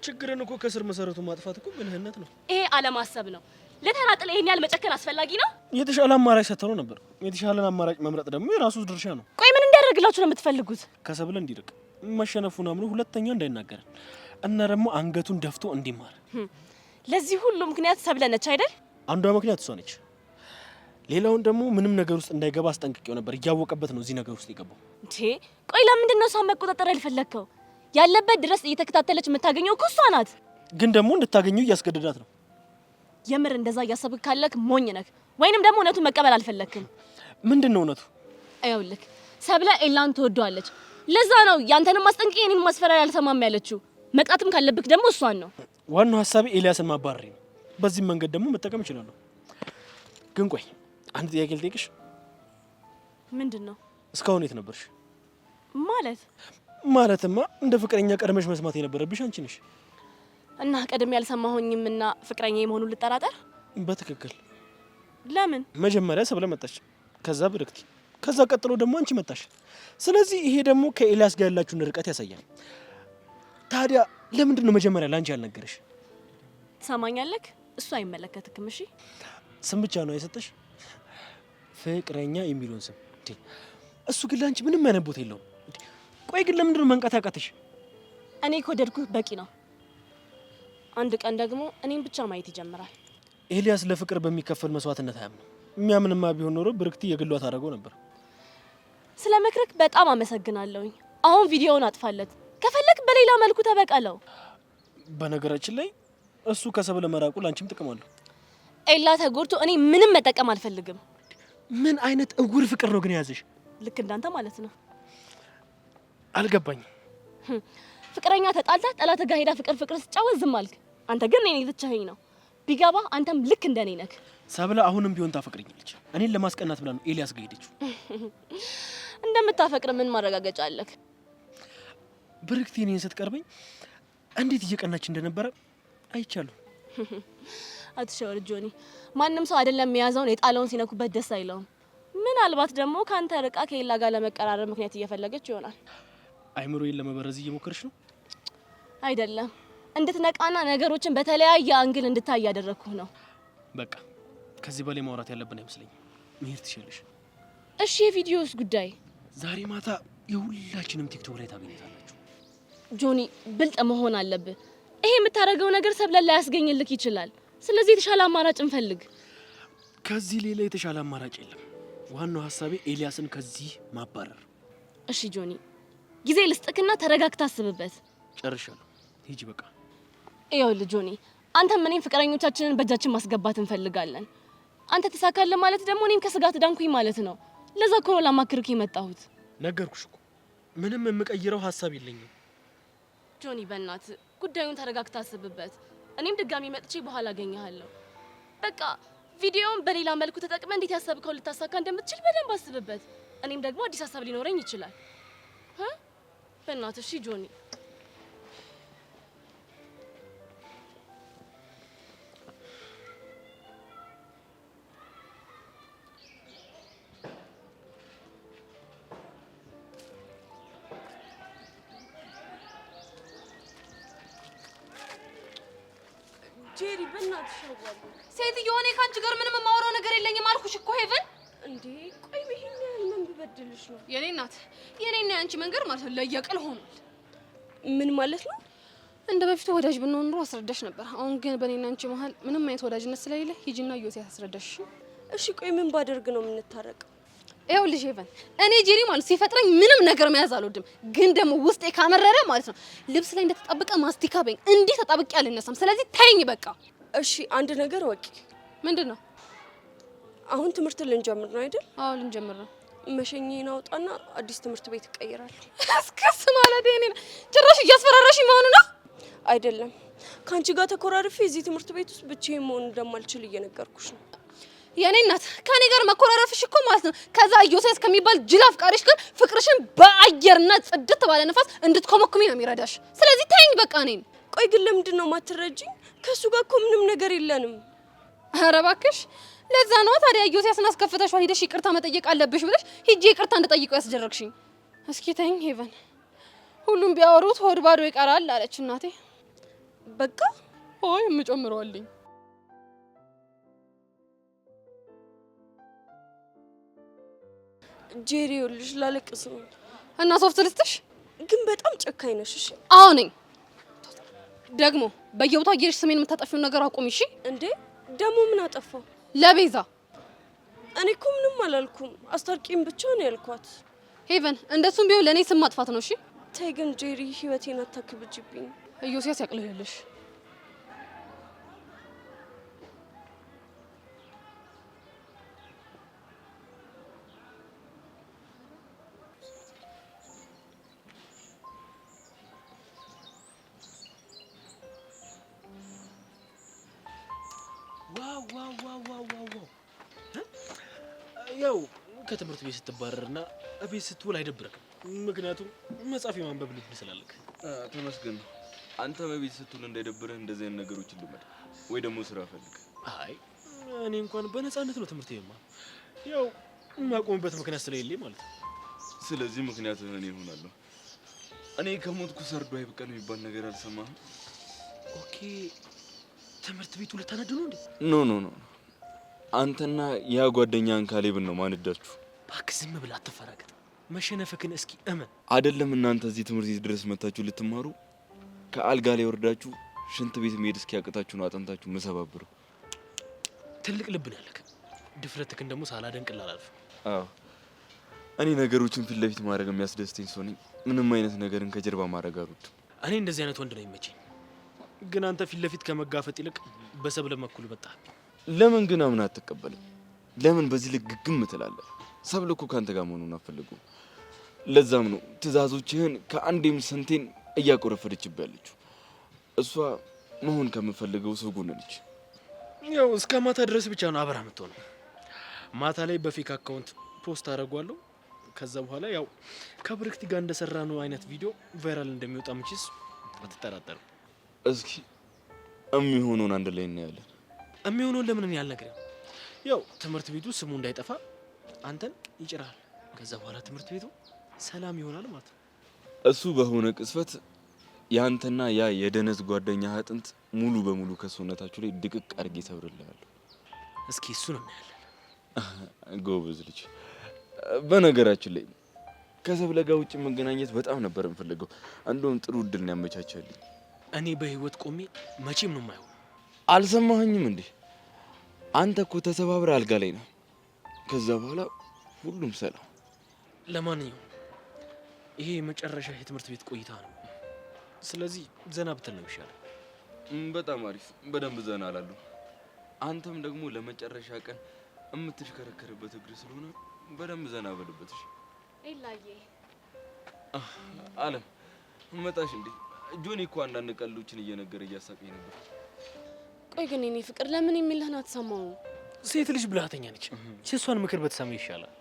ችግርን እኮ ከስር መሰረቱ ማጥፋት እኮ ብልህነት ነው። ይሄ አለማሰብ ነው። ለተናጠለ ይሄን ያህል መጨከን አስፈላጊ ነው? የተሻለ አማራጭ ሰጥተው ነበር። የተሻለን አማራጭ መምረጥ ደግሞ የራሱ ድርሻ ነው። ቆይ ምን እንዲያደርግላችሁ ነው የምትፈልጉት? ከሰብለ እንዲርቅ፣ መሸነፉን አምኖ ሁለተኛ እንዳይናገረን እና ደግሞ አንገቱን ደፍቶ እንዲማር። ለዚህ ሁሉ ምክንያት ሰብለ ነች አይደል? አንዷ ምክንያት እሷ ነች። ሌላውን ደግሞ ምንም ነገር ውስጥ እንዳይገባ አስጠንቅቄው ነበር። እያወቀበት ነው እዚህ ነገር ውስጥ የገባው። ቆይ ለምንድን ነው እሷን መቆጣጠር ያልፈለግከው? ያለበት ድረስ እየተከታተለች የምታገኘው እኮ እሷ ናት። ግን ደግሞ እንድታገኘው እያስገደዳት ነው። የምር እንደዛ እያሰብክ ካለክ ሞኝ ነህ፣ ወይንም ደግሞ እውነቱን መቀበል አልፈለክም። ምንድነው እውነቱ? አይውልክ ሰብለ ኤላን ትወደዋለች። ለዛ ነው ያንተንም ማስጠንቀቂያ እኔን ማስፈራሪያ አልሰማም ያለችው። መቃትም ካለብክ ደግሞ እሷን ነው። ዋናው ሐሳቤ ኤልያስን ማባረር ነው። በዚህ መንገድ ደግሞ መጠቀም ይችላል። ግን ቆይ አንድ ጥያቄ ልጠይቅሽ። ምንድነው? እስካሁን የት ነበርሽ? ማለትማ እንደ ፍቅረኛ ቀድመሽ መስማት የነበረብሽ አንቺ ነሽ። እና ቀድሜ ያልሰማሁኝም እና ፍቅረኛ መሆኑን ልጠራጠር? በትክክል። ለምን? መጀመሪያ ሰብለ መጣች፣ ከዛ ብርክቲ፣ ከዛ ቀጥሎ ደግሞ አንቺ መጣሽ። ስለዚህ ይሄ ደግሞ ከኤልያስ ጋር ያላችሁን ርቀት ያሳያል። ታዲያ ለምንድን ነው መጀመሪያ ላንቺ ያልነገረሽ? ትሰማኛለህ? እሱ አይመለከትክም። እሺ ስም ብቻ ነው የሰጠሽ፣ ፍቅረኛ የሚለውን ስም። እሱ ግን ላንቺ ምንም አይነት ቦታ የለውም። ቆይ ግን ለምንድን ነው መንቃት ያቃተሽ? እኔ ከወደድኩህ በቂ ነው። አንድ ቀን ደግሞ እኔን ብቻ ማየት ይጀምራል። ኤልያስ ለፍቅር በሚከፈል መስዋዕትነት አያምንም። የሚያምንማ ቢሆን ኖሮ ብርክቲ የግሏ ታደርገው ነበር። ስለ ምክርክ በጣም አመሰግናለሁኝ። አሁን ቪዲዮውን አጥፋለት፣ ከፈለክ በሌላ መልኩ ተበቀለው። በነገራችን ላይ እሱ ከሰብለ መራቁ ላንቺም ጥቅም አለው። ኤላ ተጎድቶ እኔ ምንም መጠቀም አልፈልግም። ምን አይነት እውር ፍቅር ነው ግን የያዘሽ? ልክ እንዳንተ ማለት ነው። አልገባኝም። ፍቅረኛ ተጣልታ ጠላት ጋር ሄዳ ፍቅር ስጫወት ዝም አልክ። አንተ ግን እኔ ትቻኸኝ ነው። ቢገባ አንተም ልክ እንደኔ ነህ። ሰብለ አሁንም ቢሆን ታፈቅረኛለች። እኔን ለማስቀናት ብላ ነው ኤልያስ ጋር ሄደችው። እንደምታፈቅር ምን ማረጋገጫ አለክ? ብርክቲ እኔን ስትቀርበኝ እንዴት እየቀናች እንደነበረ አይቻለሁ። አትሸወር ጆኒ። ማንም ሰው አይደለም የያዘውን የጣለውን ሲነኩበት ደስ አይለውም። ምናልባት ደግሞ ካንተ ርቃ ከኤላ ጋር ለመቀራረብ ምክንያት እየፈለገች ይሆናል። አይምሮዬን ለመበረዝ እየሞከርሽ ነው? አይደለም፣ እንድትነቃና ነገሮችን በተለያየ አንግል እንድታይ ያደረኩህ ነው። በቃ ከዚህ በላይ ማውራት ያለብን አይመስለኝም። መሄድ ትችላለሽ። እሺ፣ የቪዲዮስ ጉዳይ ዛሬ ማታ የሁላችንም ቲክቶክ ላይ ታገኛታላችሁ። ጆኒ፣ ብልጥ መሆን አለብህ። ይሄ የምታደርገው ነገር ሰብለ ላይ ያስገኝልክ ይችላል። ስለዚህ የተሻለ አማራጭ እንፈልግ። ከዚህ ሌላ የተሻለ አማራጭ የለም። ዋናው ሀሳቤ ኤልያስን ከዚህ ማባረር። እሺ ጆኒ፣ ጊዜ ልስጥክና ተረጋግታ አስብበት። ጨርሻለሁ። ሂጂ በቃ። ይኸውልህ ጆኒ፣ አንተም እኔም ፍቅረኞቻችንን በእጃችን ማስገባት እንፈልጋለን። አንተ ተሳካለ ማለት ደግሞ እኔም ከስጋት ዳንኩኝ ማለት ነው። ለዛ እኮ ነው ላማክርክ የመጣሁት። ነገርኩሽ እኮ ምንም የምቀይረው ሀሳብ የለኝም። ጆኒ በእናትህ ጉዳዩን ተረጋግታ አስብበት። እኔም ድጋሚ መጥቼ በኋላ አገኘሃለሁ። በቃ ቪዲዮውን በሌላ መልኩ ተጠቅመ እንዴት ያሰብከው ልታሳካ እንደምትችል በደንብ አስብበት። እኔም ደግሞ አዲስ ሀሳብ ሊኖረኝ ይችላል። በእናትህ እሺ ጆኒ። ጄሪ በእናትሽ ሸዋል ሴትዮ፣ እኔ ካንቺ ጋር ምንም የማወራው ነገር የለኝም አልኩሽ እኮ ሄቨን። እንዴ ቆይ ይሄን ያህል ምን ብበድልሽ ነው? የኔ እናት፣ የኔና ያንቺ መንገድ ማለት ነው ለየቅል ሆኗል። ምን ማለት ነው? እንደ በፊቱ ወዳጅ ብንሆን ኖሮ አስረዳሽ ነበር። አሁን ግን በእኔና አንቺ መሀል ምንም አይነት ወዳጅነት ስለሌለ ሂጂና ዮሴ አስረዳሽ። እሺ ቆይ ምን ባደርግ ነው የምንታረቀው? ይኸውልሽ ሄቨን፣ እኔ ጄሪ ማለት ሲፈጥረኝ ምንም ነገር መያዝ አልወድም፣ ግን ደግሞ ውስጤ ካመረረ ማለት ነው ልብስ ላይ እንደተጣበቀ ማስቲካ በኝ እንዲህ ተጣብቄ አልነሳም። ስለዚህ ተይኝ በቃ። እሺ አንድ ነገር ወቂ። ምንድን ነው? አሁን ትምህርት ልንጀምር ነው አይደል? አዎ ልንጀምር ነው። መሸኘን አውጣና አዲስ ትምህርት ቤት እቀይራለሁ። እስከስ ማለት እኔ ጭራሽ እያስፈራራሽ መሆኑ ነው? አይደለም፣ ካንቺ ጋር ተኮራርፌ እዚህ ትምህርት ቤት ውስጥ ብቻዬን መሆን እንደማልችል እየነገርኩሽ ነው። የኔ እናት፣ ከኔ ጋር መኮራረፍሽ እኮ ማለት ነው ከዛ ዮሴስ ከሚባል ጅል አፍቃሪሽ ጋር ፍቅርሽን በአየርና ጽድት ባለ ነፋስ እንድትኮመኩሚ ነው የሚረዳሽ። ስለዚህ ተይኝ በቃ እኔን። ቆይ ግን ለምንድን ነው ማትረጂኝ? ከሱ ጋር እኮ ምንም ነገር የለንም። ኧረ እባክሽ፣ ለዛ ነው ታዲያ ዮሴስን አስከፍተሽዋል ሄደሽ ይቅርታ መጠየቅ አለብሽ ብለሽ ሂጂ ይቅርታ እንድጠይቀው ያስደረግሽኝ። እስኪ ተይኝ ሄቨን፣ ሁሉም ቢያወሩት ሆድ ባዶ ይቀራል አለች እናቴ። በቃ ሆይ የምጨምረዋልኝ። ጄሪ ይኸውልሽ ላለቅስ ነው እና ሶፍት ልስጥሽ? ግን በጣም ጨካኝ ነሽ። እሺ አዎ ነኝ። ደግሞ በየቦታው እየሄድሽ ስሜን የምታጠፊውን ነገር አቁሚ እሺ። እንዴ ደግሞ ምን አጠፋው? ለቤዛ እኔ እኮ ምንም አላልኩም፣ አስታርቂም ብቻ ነው ያልኳት። ሄቨን እንደሱም ቢሆን ለእኔ ስም ማጥፋት ነው እሺ። ተይ ግን ጄሪ ህይወቴን አታክብጅብኝ። ኢዮስያስ ያቅልልልሽ። ያው ከትምህርት ቤት ስትባረርና እቤት ስትውል አይደብርክም? ምክንያቱም መጽሐፍ የማንበብ ልምድ ስላለክ። ተመስገን ነው። አንተ በቤት ስትውል እንዳይደብርህ እንደዚህ አይነት ነገሮችን ልመድ ወይ ደግሞ ስራ ፈልግ። አይ እኔ እንኳን በነፃነት ነው ትምህርት የማ ያው የማቆምበት ምክንያት ስለሌለኝ ማለት ነው። ስለዚህ ምክንያት እኔ እሆናለሁ። እኔ ከሞትኩ ሰርዶ አይብቀል የሚባል ነገር አልሰማህም? ኦኬ ትምህርት ቤቱ ልታነዱ ነው እንዴ? ኖ አንተና ያ ጓደኛን ካሌብን ነው ማንዳችሁ። እባክህ ዝም ብለህ አትፈራገጥ። መሸነፍክን እስኪ እመን። አይደለም እናንተ እዚህ ትምህርት ቤት ድረስ መታችሁ ልትማሩ ከአልጋ ላይ ወርዳችሁ ሽንት ቤት መሄድ እስኪያቅታችሁ ነው አጥንታችሁ መሰባብሩ። ትልቅ ልብ ነው ያለክ። ድፍረትክን ደግሞ ሳላደንቅልህ አላልፍም። አዎ እኔ ነገሮችን ፊት ለፊት ማድረግ የሚያስደስተኝ ሰው ነኝ። ምንም አይነት ነገርን ከጀርባ ማድረግ አልወድም። እኔ እንደዚህ አይነት ወንድ ነው የሚመቸኝ። ግን አንተ ፊት ለፊት ከመጋፈጥ ይልቅ በሰብለ በኩል መጣህብኝ። ለምን ግን አምና አትቀበልም? ለምን በዚህ ልክ ግግም ትላለህ? ሰብለ እኮ ካንተ ጋር መሆኑን አትፈልጉም። ለዛም ነው ትዕዛዞችህን ከአንዴም ስንቴን እያቆረፈደችብህ ያለችው። እሷ መሆን ከምፈልገው ሰው ጎን ነች። ያው እስከ ማታ ድረስ ብቻ ነው አብራ የምትሆነው። ማታ ላይ በፌክ አካውንት ፖስት አደርጓለሁ። ከዛ በኋላ ያው ከብርክቲ ጋር እንደሰራ ነው አይነት ቪዲዮ ቫይራል እንደሚወጣ ምችስ አትጠራጠርም? እስኪ የሚሆነውን አንድ ላይ እናያለን። የሚሆነውን ለምን ያልነገረው? ያው ትምህርት ቤቱ ስሙ እንዳይጠፋ አንተን ይጭራል። ከዛ በኋላ ትምህርት ቤቱ ሰላም ይሆናል ማለት ነው። እሱ በሆነ ቅስፈት ያንተና ያ የደነዝ ጓደኛ አጥንት ሙሉ በሙሉ ከሰውነታችሁ ላይ ድቅቅ አድርጌ ሰብርልሃለሁ። እስኪ እሱን እናያለን። ጎበዝ ልጅ። በነገራችን ላይ ከሰብለ ጋር ውጭ መገናኘት በጣም ነበር የምፈልገው። እንደውም ጥሩ እድል ነው ያመቻቸልኝ። እኔ በህይወት ቆሜ መቼም ነው የማይሆን። አልሰማኸኝም እንዴ? አንተ እኮ ተሰባብረ አልጋ ላይ ነው። ከዛ በኋላ ሁሉም ሰላም። ለማንኛውም ይሄ የመጨረሻ የትምህርት ቤት ቆይታ ነው። ስለዚህ ዘና ብትል ነው ይሻላል። በጣም አሪፍ። በደንብ ዘና አላሉ። አንተም ደግሞ ለመጨረሻ ቀን የምትሽከረከርበት እግር ስለሆነ በደንብ ዘና በልበት። እሺ ኤላዬ። አለም መጣሽ እንዴ? ጆኒ እኮ አንዳንድ ቀልዶችን እየነገረ እያሳቀኝ ነበር። ቆይ ግን እኔ ፍቅር ለምን የሚልህን አትሰማውም? ሴት ልጅ ብልሃተኛ ነች። የእሷን ምክር በተሰማ ይሻላል።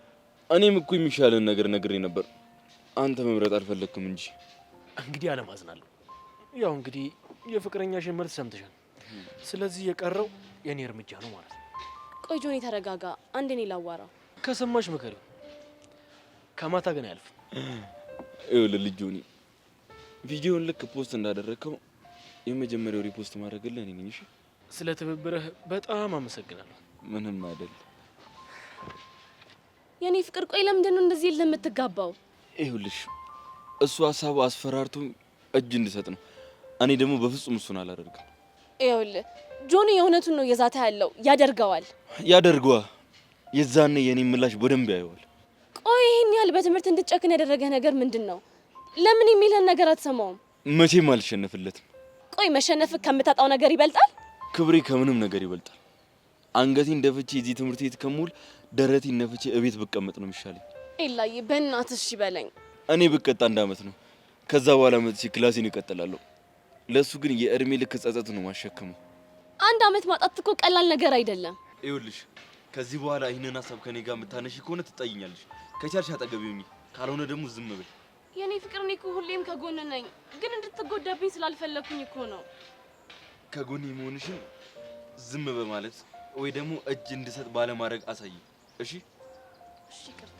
እኔም እኮ የሚሻለን ነገር ነግሬ ነበር። አንተ መምረጥ አልፈለግክም እንጂ። እንግዲህ አለማዝናለሁ። ያው እንግዲህ የፍቅረኛሽን መልስ ሰምተሻል። ስለዚህ የቀረው የኔ እርምጃ ነው ማለት ነው። ቆይ ጆኒ ተረጋጋ። አንድ እኔ ላዋራው። ከሰማሽ ምከሪው። ከማታ ግን አያልፍም። ይኸውልህ ልጅ ጆኒ፣ ቪዲዮውን ልክ ፖስት እንዳደረግከው የመጀመሪያው ሪፖስት ማድረግልህ እኔ ነኝ። እሺ? ስለ ትብብርህ በጣም አመሰግናለሁ። ምንም አይደል። የኔ ፍቅር ቆይ ለምንድን ነው እንደዚህ ለምትጋባው? ይኸውልሽ እሱ ሀሳቡ አስፈራርቶ እጅ እንድሰጥ ነው። እኔ ደግሞ በፍጹም እሱን አላደርግም። ይኸውልህ ጆኒ የእውነቱን ነው የዛታ ያለው። ያደርገዋል። የዛኔ የኔ ምላሽ በደንብ ያየዋል። ቆይ ይሄን ያህል በትምህርት እንድትጨክን ያደረገህ ነገር ምንድን ነው? ለምን የሚልህን ነገር አትሰማውም? መቼም አልሸነፍለትም። ቆይ መሸነፍህ ከምታጣው ነገር ይበልጣል? ክብሬ ከምንም ነገር ይበልጣል። አንገቴን ደፍቼ እዚህ ትምህርት ቤት ከሙል ደረቴን ነፍቼ እቤት ብቀመጥ ነው የሚሻለኝ። ኤላዬ በእናትህ እሺ በለኝ። እኔ ብቀጣ 1 ዓመት ነው። ከዛ በኋላ መጥቼ ክላሴን እቀጥላለሁ። ለሱ ግን የእድሜ ልክ ጸጸት ነው ማሸከመው። 1 ዓመት ማጣት እኮ ቀላል ነገር አይደለም። ይኸውልሽ ከዚህ በኋላ ይህንን ሀሳብ ከኔ ጋር የምታነሺ ከሆነ ትጣይኛለሽ። ከቻልሽ አጠገቤ ሁኚ፣ ካልሆነ ደግሞ ዝም በይ። የኔ ፍቅር እኔ እኮ ሁሌም ከጎን ነኝ፣ ግን እንድትጎዳብኝ ስላልፈለኩኝ እኮ ነው። ከጎኔ መሆንሽን ዝም በማለት ወይ ደግሞ እጅ እንድሰጥ ባለማድረግ አሳይ። እሺ? እሺ ይቅርታ።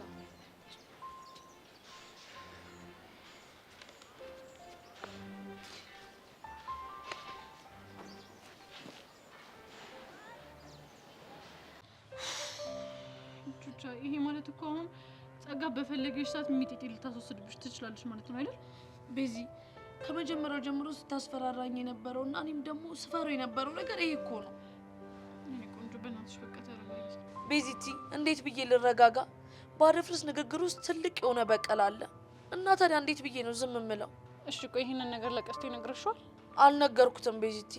ይሄ ማለት እኮ አሁን ጸጋ በፈለገሽ ሰዓት ሚጢጢ ልታስወስድብሽ ትችላለች ማለት ነው አይደል? ቤዚ ከመጀመሪያው ጀምሮ ስታስፈራራኝ የነበረውና እኔም ደግሞ ስፈራው የነበረው ነገር ይሄ እኮ ነው። እኔ ቆንጆ በእናትሽ በቃ ተረጋጊ። ቤዚቲ እንዴት ብዬ ልረጋጋ? ባደፍርስ ንግግር ውስጥ ትልቅ የሆነ በቀል አለ እና ታዲያ እንዴት ብዬ ነው ዝም የምለው? እሺ ቆይ ይሄንን ነገር ለቀስቴ ነግረሽዋል? አልነገርኩትም ቤዚቲ።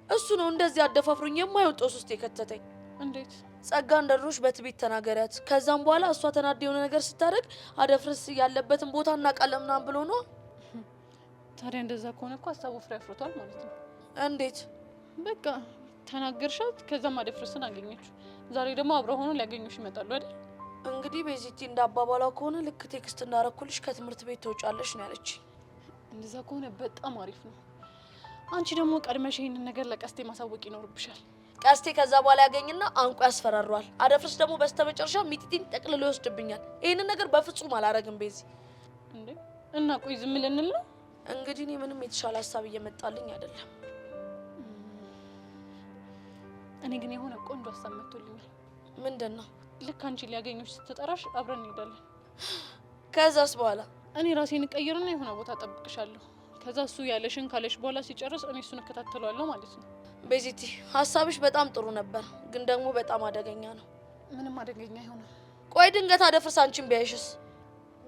እሱ ነው እንደዚህ አደፋፍሮኝ የማይወጣው ውስጥ የከተተኝ። እንዴት? ጸጋ እንደድሮሽ በትቤት ተናገሪያት። ከዛም በኋላ እሷ ተናደ የሆነ ነገር ስታደርግ አደፍርስ ያለበትን ቦታ እናውቃለን ምናምን ብሎ ነው። ታዲያ እንደዛ ከሆነ እኮ ሀሳቡ ፍሬ አፍርቷል ማለት ነው። እንዴት? በቃ ተናገርሻት፣ ከዛም አደፍርስን አገኘችው። ዛሬ ደግሞ አብረው ሆኖ ሊያገኙሽ ይመጣሉ አይደል? እንግዲህ በዚህቲ እንዳባባላው ከሆነ ልክ ቴክስት እንዳረኩልሽ ከትምህርት ቤት ተውጫለሽ ነው ያለች። እንደዛ ከሆነ በጣም አሪፍ ነው። አንቺ ደግሞ ቀድመሽ ይሄንን ነገር ለቀስቴ ማሳወቅ ይኖርብሻል። ቀስቴ ከዛ በኋላ ያገኝና አንቆ ያስፈራሯል። አደፍርስ ደግሞ በስተመጨረሻ ሚጢጢን ጠቅልሎ ይወስድብኛል። ይሄንን ነገር በፍጹም አላረግም ቤዚ። እንዴ እና ቆይ ዝም ልንል ነው? እንግዲህ እኔ ምንም የተሻለ ሀሳብ እየመጣልኝ አይደለም። እኔ ግን የሆነ ቆንጆ ሀሳብ መጥቶልኛል። ምንድን ነው? ልክ አንቺ ሊያገኙሽ ስትጠራሽ አብረን እንሄዳለን። ከዛስ በኋላ እኔ ራሴን እቀይርና የሆነ ቦታ ጠብቅሻለሁ። ከዛ እሱ ያለሽን ካለሽ በኋላ ሲጨርስ እኔ እሱን እከታተለዋለሁ ማለት ነው። ቤዚቲ ሀሳብሽ በጣም ጥሩ ነበር፣ ግን ደግሞ በጣም አደገኛ ነው። ምንም አደገኛ አይሆንም። ቆይ ድንገት አደፍርስ አንቺን ቢያይሽስ?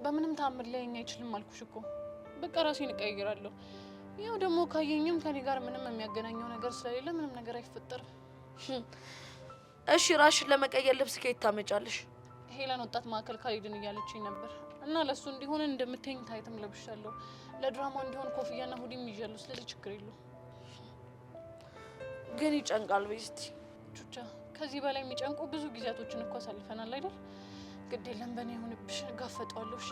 በምንም ታምር ሊያየኝ አይችልም አልኩሽ እኮ። በቃ ራሴን እቀይራለሁ። ያው ደግሞ ካየኝም ከኔ ጋር ምንም የሚያገናኘው ነገር ስለሌለ ምንም ነገር አይፈጠርም። እሺ ራሽን ለመቀየር ልብስ ከየት ታመጫለሽ? ሄለን ወጣት ማዕከል ካልሄድን እያለችኝ ነበር እና ለሱ እንዲሆን እንደምትይኝ ታይትም ለብሻለሁ። ለድራማው እንዲሆን ኮፍያና ሁዲም ይዣለሁ። ስለዚህ ችግር የለውም። ግን ይጨንቃል ቤዚቲ። ቹቻ ከዚህ በላይ የሚጨንቁ ብዙ ጊዜያቶችን እኮ አሳልፈናል አይደል? ግድ የለም በእኔ ይሁንብሽ፣ እጋፈጠዋለሁ። እሺ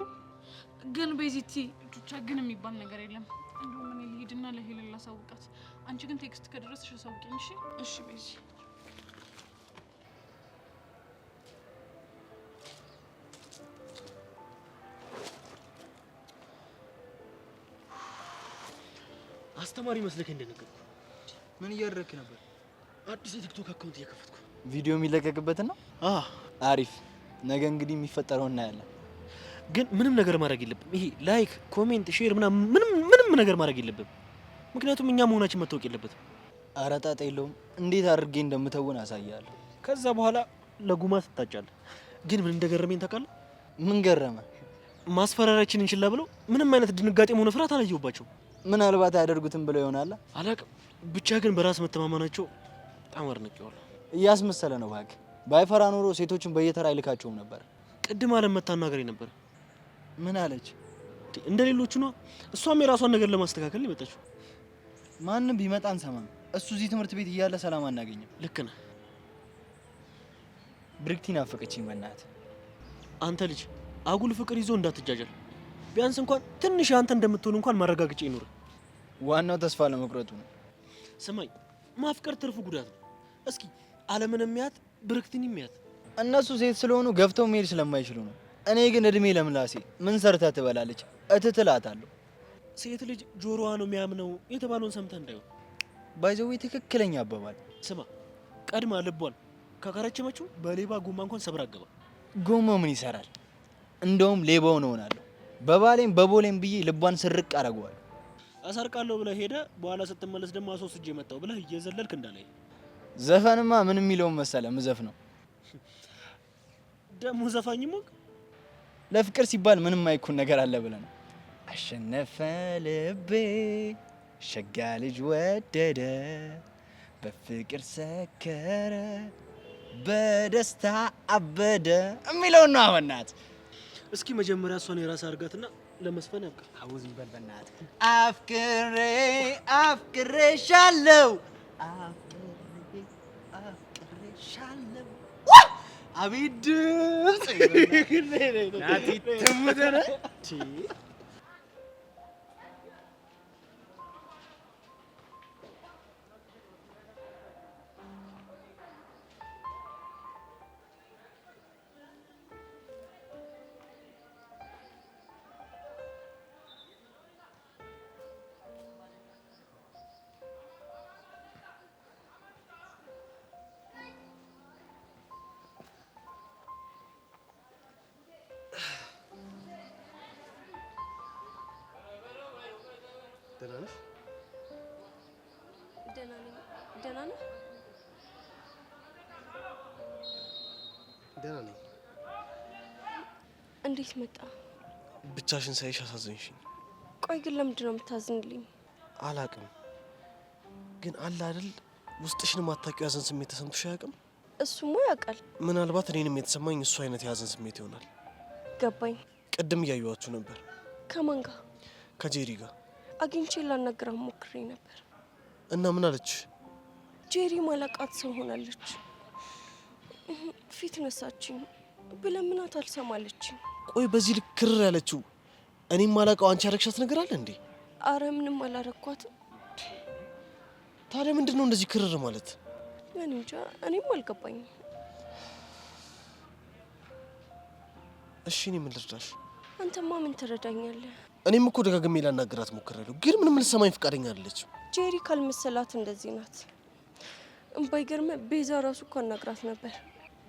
ግን ቤዚቲ ቹቻ ግን የሚባል ነገር የለም። እንደውም እኔ ልሂድና ለሄለን ላሳውቃት። አንቺ ግን ቴክስት ከደረስሽ አሳውቂኝ። እሺ እሺ ቤዚ። አስተማሪ መስለክ እንደነገርኩ። ምን እያደረክ ነበር? አዲስ የቲክቶክ አካውንት እየከፈትኩ። ቪዲዮ የሚለቀቅበት ነው? አሪፍ። ነገ እንግዲህ የሚፈጠረው እናያለን። ግን ምንም ነገር ማድረግ የለብም። ይሄ ላይክ፣ ኮሜንት፣ ሼር ምንም ነገር ማድረግ የለብም። ምክንያቱም እኛ መሆናችን መታወቅ የለበትም። ኧረ ጣጣ የለውም። እንዴት አድርጌ እንደምተውን አሳያለሁ። ከዛ በኋላ ለጉማ ትታጫለህ። ግን ምን እንደገረመኝ ታውቃለህ? ምን ገረመ? ማስፈራሪያችን እንችላ ብለው ምንም አይነት ድንጋጤም ሆነ ፍርሃት አላየሁባቸው። ምናልባት አያደርጉትም ብለው ይሆናል። አላውቅም። ብቻ ግን በራስ መተማመናቸው በጣም አድንቄዋለሁ። እያስመሰለ ነው እባክህ። ባይፈራ ኖሮ ሴቶችን በየተራ አይልካቸውም ነበር። ቅድም አለም መታናገር ነበር። ምን አለች? እንደ ሌሎቹ ነው። እሷም የራሷን ነገር ለማስተካከል የመጣችው። ማንም ቢመጣ አንሰማም። እሱ እዚህ ትምህርት ቤት እያለ ሰላም አናገኝም። ልክ ነህ። ብሪክቲ ናፈቀችኝ። በእናትህ አንተ ልጅ አጉል ፍቅር ይዞ እንዳትጃጃል። ቢያንስ እንኳን ትንሽ አንተ እንደምትሆን እንኳን ማረጋገጫ ይኖር። ዋናው ተስፋ ለመቁረጡ ነው። ስማኝ፣ ማፍቀር ትርፉ ጉዳት ነው። እስኪ አለምን የሚያት ብሪክቲን የሚያት። እነሱ ሴት ስለሆኑ ገፍተው መሄድ ስለማይችሉ ነው። እኔ ግን እድሜ ለምላሴ ምን ሰርታ ትበላለች እትትላታለሁ። ሴት ልጅ ጆሮዋ ነው የሚያምነው የተባለውን ሰምተህ እንዳይሆን። ባይዘዌ ትክክለኛ አባባል። ስማ፣ ቀድማ ልቧን ካከረቸመችው በሌባ ጎማ እንኳን ሰብራ አገባ። ጎማው ምን ይሰራል? እንደውም ሌባው ነው ሆናለሁ። በባሌም በቦሌም ብዬ ልቧን ስርቅ አረገዋለሁ። አሰርቃለሁ ብለህ ሄደ በኋላ ስትመለስ ደግሞ አስወስጄ መጣሁ ብለህ እየዘለልክ እንዳላይ። ዘፈንማ ምን የሚለውን መሰለ ምዘፍ ነው ደግሞ ዘፋኝ ሞቅ። ለፍቅር ሲባል ምንም አይኩን ነገር አለ ብለህ ነው። አሸነፈ ልቤ ሸጋ ልጅ ወደደ፣ በፍቅር ሰከረ፣ በደስታ አበደ የሚለውን ነው። አወናት እስኪ መጀመሪያ እሷን የራስ አድርጋትና ለመስፈን ያብቃ። አውዝ ይበል በእናትህ። አፍቅሬሻለሁ አፍቅሬሻለሁ። አቤት ድምፅ ናቲ ትሙተነ ደህና ነሽ? ደህና ነኝ። ደህና ነህ? ደህና ነኝ። እንዴት መጣ? ብቻሽን ሳይሽ አሳዘንሽኝ። ቆይ ግን ለምንድን ነው የምታዝንልኝ? አላቅም፣ ግን አለ አይደል ውስጥሽን ማታውቂው ያዘን ስሜት ተሰምቶሽ አያውቅም? እሱማ ያውቃል። ምናልባት እኔንም የተሰማኝ እሱ አይነት ያዘን ስሜት ይሆናል። ገባኝ። ቅድም እያየኋችሁ ነበር። ከማን ጋር? ከጄሪ ጋር አግኝቼ ላናግራት ሞክሬ ነበር። እና ምን አለች? ጄሪ ማላቃት ሰው ሆናለች። ፊት ነሳችኝ። ብለምናት አልሰማለችኝ። ቆይ በዚህ ልክ ክርር ያለችው እኔም ማላውቀው አንቺ ያረግሻት ነገር አለ እንዴ? አረ ምንም አላረኳትም። ታዲያ ምንድነው እንደዚህ ክርር ማለት? ምን እንጃ እኔም አልገባኝም። እሺ እኔ ምን ልርዳሽ? አንተማ ምን ትረዳኛለህ? እኔም እኮ ደጋግሜ ላናገራት ሞክሬያለሁ፣ ግን ምንም ልትሰማኝ ፈቃደኛ አይደለችም። ጄሪ ካልመሰላት እንደዚህ ናት። ባይገርም ቤዛ ራሱ እኮ አናግራት ነበር።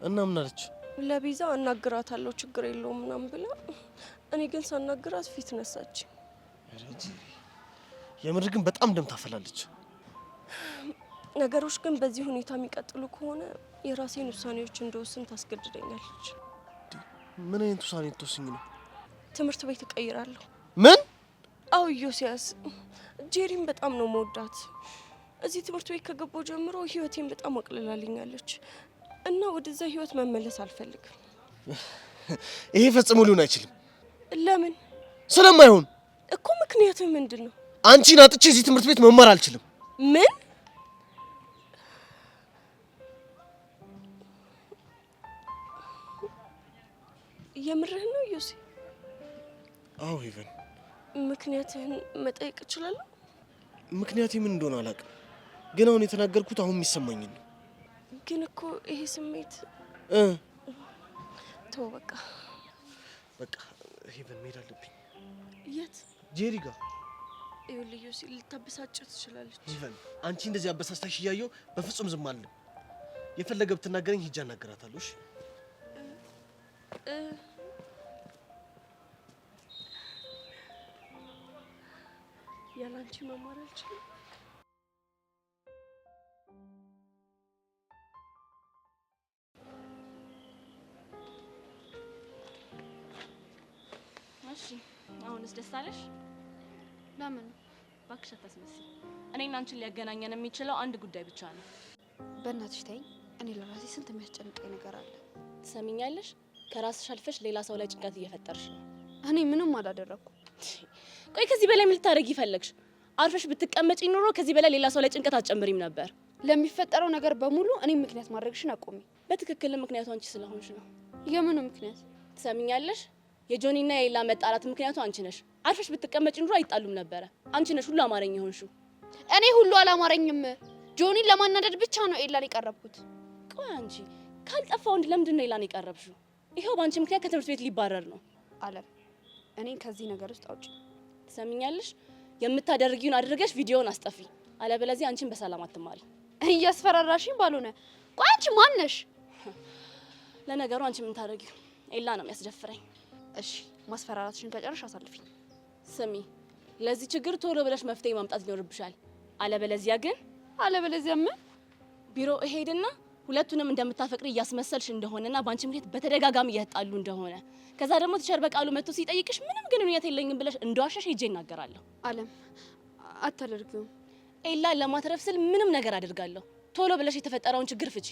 እና ምን አለች? ለቤዛ አናግራታለሁ ችግር የለውም ምናምን ብላ፣ እኔ ግን ሳናግራት ፊት ነሳች። የምር ግን በጣም ደም ታፈላለች። ነገሮች ግን በዚህ ሁኔታ የሚቀጥሉ ከሆነ የራሴን ውሳኔዎች እንደወስን ታስገድደኛለች። ምን አይነት ውሳኔ ትወስኝ ነው? ትምህርት ቤት እቀይራለሁ። ምን? አዎ ዮሲያስ፣ ጄሪን በጣም ነው መወዳት። እዚህ ትምህርት ቤት ከገባሁ ጀምሮ ህይወቴን በጣም አቅልላልኛለች እና ወደዛ ህይወት መመለስ አልፈልግም። ይሄ ፈጽሞ ሊሆን አይችልም። ለምን? ስለማይሆን እኮ። ምክንያትህ ምንድን ነው? አንቺን አጥቼ እዚህ ትምህርት ቤት መማር አልችልም። ምን? የምርህን ነው ዮሲ? አዎ ሄቨን። ምክንያትህን መጠየቅ እችላለሁ? ምክንያቴ ምን እንደሆነ አላውቅም፣ ግን አሁን የተናገርኩት አሁን የሚሰማኝ ነው። ግን እኮ ይሄ ስሜት ተው በቃ ሄቨን፣ መሄድ አለብኝ። የት? ጄሪ ጋር። ይኸውልህ ዮሲ፣ ልታበሳጭ ትችላለች። ሄቨን፣ አንቺ እንደዚህ አበሳጭታሽ እያየሁ በፍጹም ዝም አልልም። የፈለገ ብትናገረኝ ሂጅ አናግራታለሁ። እሺ? ያላንቺ መማር አልችልም። እሺ አሁንስ ደስ አለሽ? ለምን? እባክሽ አታስመስይ። እኔና አንቺን ሊያገናኘን የሚችለው አንድ ጉዳይ ብቻ ነው። በእናትሽ ተይኝ። እኔ ለራሴ ስንት የሚያስጨንቀኝ ነገር አለ። ትሰሚኛለሽ? ከራስሽ አልፈሽ ሌላ ሰው ላይ ጭንቀት እየፈጠርሽ ነው። እኔ ምንም አላደረኩም። ቆይ ከዚህ በላይ ምን ልታደርጊ ፈለግሽ? አርፈሽ ብትቀመጪ ኑሮ ከዚህ በላይ ሌላ ሰው ላይ ጭንቀት አትጨምሪም ነበር። ለሚፈጠረው ነገር በሙሉ እኔ ምክንያት ማድረግሽን አቆሚ። በትክክል ምክንያቱ አንቺ ስለሆንሽ ነው። የምኑ ምክንያት? ትሰሚኛለሽ? የጆኒና የኤላ መጣላት ምክንያቱ አንቺ ነሽ። አርፈሽ ብትቀመጪ ኑሮ አይጣሉም ነበረ። አንቺ ነሽ ሁሉ አማረኝ የሆንሽው። እኔ ሁሉ አላማረኝም። ጆኒን ለማናደድ ብቻ ነው ኤላን የቀረብኩት። ቆይ አንቺ ካልጠፋ ወንድ ለምንድን ነው ኤላን የቀረብሽው? ይሄው በአንቺ ምክንያት ከትምህርት ቤት ሊባረር ነው። አለም፣ እኔን ከዚህ ነገር ውስጥ አውጪ። ትሰሚኛለሽ? የምታደርጊውን አድርገሽ ቪዲዮውን አስጠፊ፣ አለበለዚያ አንቺን በሰላም አትማሪ። እያስፈራራሽኝ ባልሆነ። ቆይ አንቺ ማን ነሽ? ለነገሩ አንቺ ምን ታደርጊው? ኤላ ነው የሚያስደፍረኝ። እሺ ማስፈራራትሽን ከጨረሽ አሳልፊኝ። ስሚ፣ ለዚህ ችግር ቶሎ ብለሽ መፍትሄ ማምጣት ይኖርብሻል። አለበለዚያ ምን? ቢሮ እሄድና ሁለቱንም እንደምታፈቅሪ እያስመሰልሽ እንደሆነና በአንቺ ምክንያት በተደጋጋሚ እየተጣሉ እንደሆነ ከዛ ደግሞ ቲቸር በቃሉ መጥቶ ሲጠይቅሽ ምንም ግንኙነት የለኝም ብለሽ እንደዋሸሽ ሄጄ እናገራለሁ። አለም፣ አታደርጊውም። ኤላን ለማትረፍ ስል ምንም ነገር አድርጋለሁ። ቶሎ ብለሽ የተፈጠረውን ችግር ፍቺ።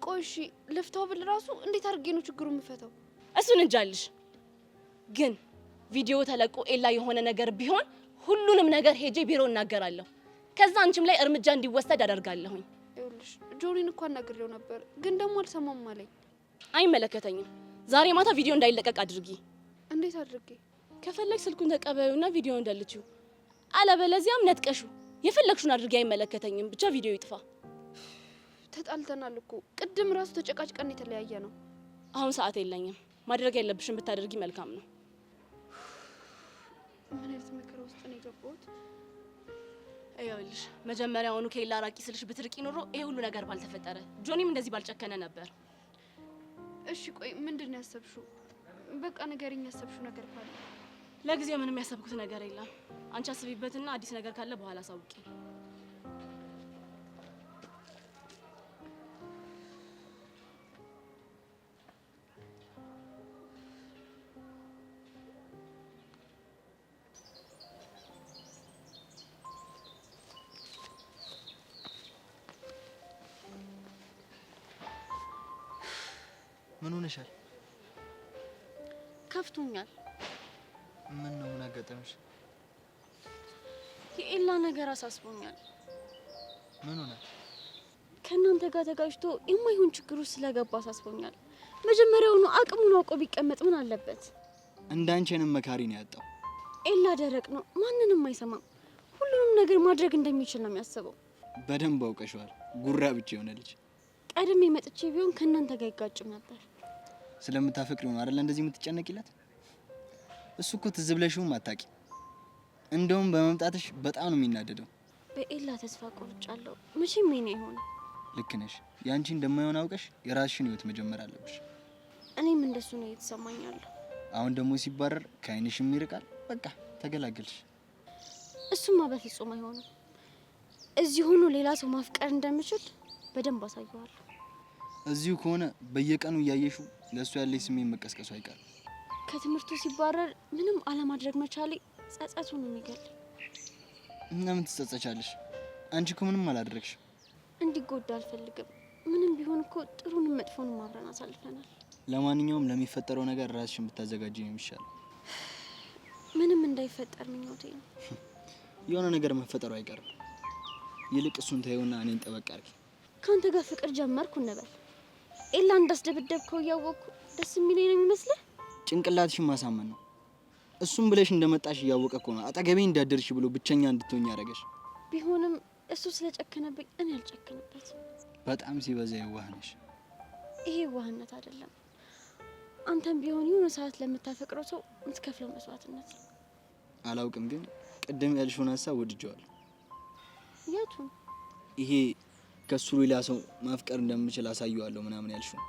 ቆይ እሺ፣ ልፍታው ብል ራሱ እንዴት አድርጌ ነው ችግሩን የምፈታው? እሱን እንጃልሽ። ግን ቪዲዮ ተለቆ ኤላ የሆነ ነገር ቢሆን ሁሉንም ነገር ሄጄ ቢሮ እናገራለሁ። ከዛ አንቺም ላይ እርምጃ እንዲወሰድ አደርጋለሁኝ። ይኸውልሽ ጆኒን እንኳን ነግሬው ነበር፣ ግን ደግሞ አልሰማም አለኝ። አይመለከተኝም። ዛሬ ማታ ቪዲዮ እንዳይለቀቅ አድርጊ። እንዴት አድርጌ? ከፈለግሽ ስልኩን ተቀበዩና ቪዲዮ እንዳልችው፣ አለበለዚያም ነጥቀሹ። የፈለግሽውን አድርጊ። አይመለከተኝም። ብቻ ቪዲዮ ይጥፋ። ተጣልተናል እኮ ቅድም ራሱ ተጨቃጭቀን የተለያየ ነው። አሁን ሰዓት የለኝም። ማድረግ ያለብሽን ብታደርጊ መልካም ነው። ምን አይነት መከራ ውስጥ ነው የገባሁት? ይኸውልሽ መጀመሪያውኑ ከኤላ ራቂ ስልሽ ብትርቂ ኖሮ ይሄ ሁሉ ነገር ባልተፈጠረ፣ ጆኒም እንደዚህ ባልጨከነ ነበር። እሺ ቆይ ምንድን ነው ያሰብሽው? በቃ ንገሪኝ፣ ያሰብሽው ነገር ካለ። ለጊዜው ምንም ያሰብኩት ነገር የለም። አንቺ አስቢበትና አዲስ ነገር ካለ በኋላ አሳውቂ። ምን ሆነሻል? ከፍቶኛል። ምን ነው? ምን አጋጠመሽ? የኤላ ነገር አሳስቦኛል። ምን ሆነ? ከእናንተ ጋር ተጋጭቶ የማይሆን ችግር ውስጥ ስለገባ አሳስቦኛል። መጀመሪያውኑ አቅሙን አውቆ ቢቀመጥ ምን አለበት? እንዳንቺ አይነት መካሪ ነው ያጣው። ኤላ ደረቅ ነው፣ ማንንም አይሰማም። ሁሉንም ነገር ማድረግ እንደሚችል ነው የሚያስበው። በደንብ አውቀሽዋል። ጉራ ብቻ የሆነ ልጅ። ቀድሜ መጥቼ ቢሆን ከእናንተ ጋር ይጋጭም ነበር። ስለምታፈቅሪው ነው አይደል እንደዚህ የምትጨነቂለት? እሱ እኮ ትዝ ብለሽውም አታውቂ። እንደውም በመምጣትሽ በጣም ነው የሚናደደው። በኤላ ተስፋ ቆርጫለሁ። መቼም የኔ አይሆንም። ልክ ነሽ። ያንቺ እንደማይሆን አውቀሽ የራስሽን ህይወት መጀመር አለብሽ። እኔም እንደሱ ነው እየተሰማኛለሁ። አሁን ደግሞ ሲባረር ከአይንሽም ይርቃል። በቃ ተገላገልሽ። እሱማ በፍጹም አይሆንም። እዚህ ሆኖ ሌላ ሰው ማፍቀር እንደምችል በደንብ አሳየዋለሁ። እዚሁ ከሆነ በየቀኑ እያየሹ ለእሱ ያለሽ ስሜት መቀስቀሱ አይቀርም። ከትምህርቱ ሲባረር ምንም አለማድረግ መቻሌ ጸጸቱ ነው የሚገልኝ። እና ምን ትጸጸቻለሽ? አንቺ እኮ ምንም አላደረግሽ። እንዲጎዳ አልፈልግም። ምንም ቢሆን እኮ ጥሩንም መጥፎንም አብረን አሳልፈናል። ለማንኛውም ለሚፈጠረው ነገር ራስሽን ብታዘጋጂ ነው የሚሻለው። ምንም እንዳይፈጠር ምኞቴ ነው። የሆነ ነገር መፈጠሩ አይቀርም። ይልቅ እሱን ተይውና እኔን ጠበቅ አድርጊ። ከአንተ ጋር ፍቅር ጀመርኩ እንበል። ኤላ እንዳስደብደብከው እያወቅኩ ደስ የሚለኝ ነው የሚመስልህ? ጭንቅላትሽን ማሳመን ነው። እሱም ብለሽ እንደመጣሽ እያወቀ እኮ ነው አጠገቤ እንዳደርሽ ብሎ ብቸኛ እንድትሆኝ ያደረገሽ። ቢሆንም እሱ ስለጨከነብኝ እኔ አልጨክንበትም። በጣም ሲበዛ የዋህ ነሽ። ይሄ ዋህነት አይደለም። አንተም ቢሆን የሆነ ሰዓት ለምታፈቅረው ሰው የምትከፍለው መስዋዕትነት ነው። አላውቅም፣ ግን ቅድም ያልሽውን ሀሳብ ወድጀዋለሁ። የቱን? ይሄ ከሱ ሌላ ሰው ማፍቀር እንደምችል አሳየዋለሁ ምናምን ያልሽው።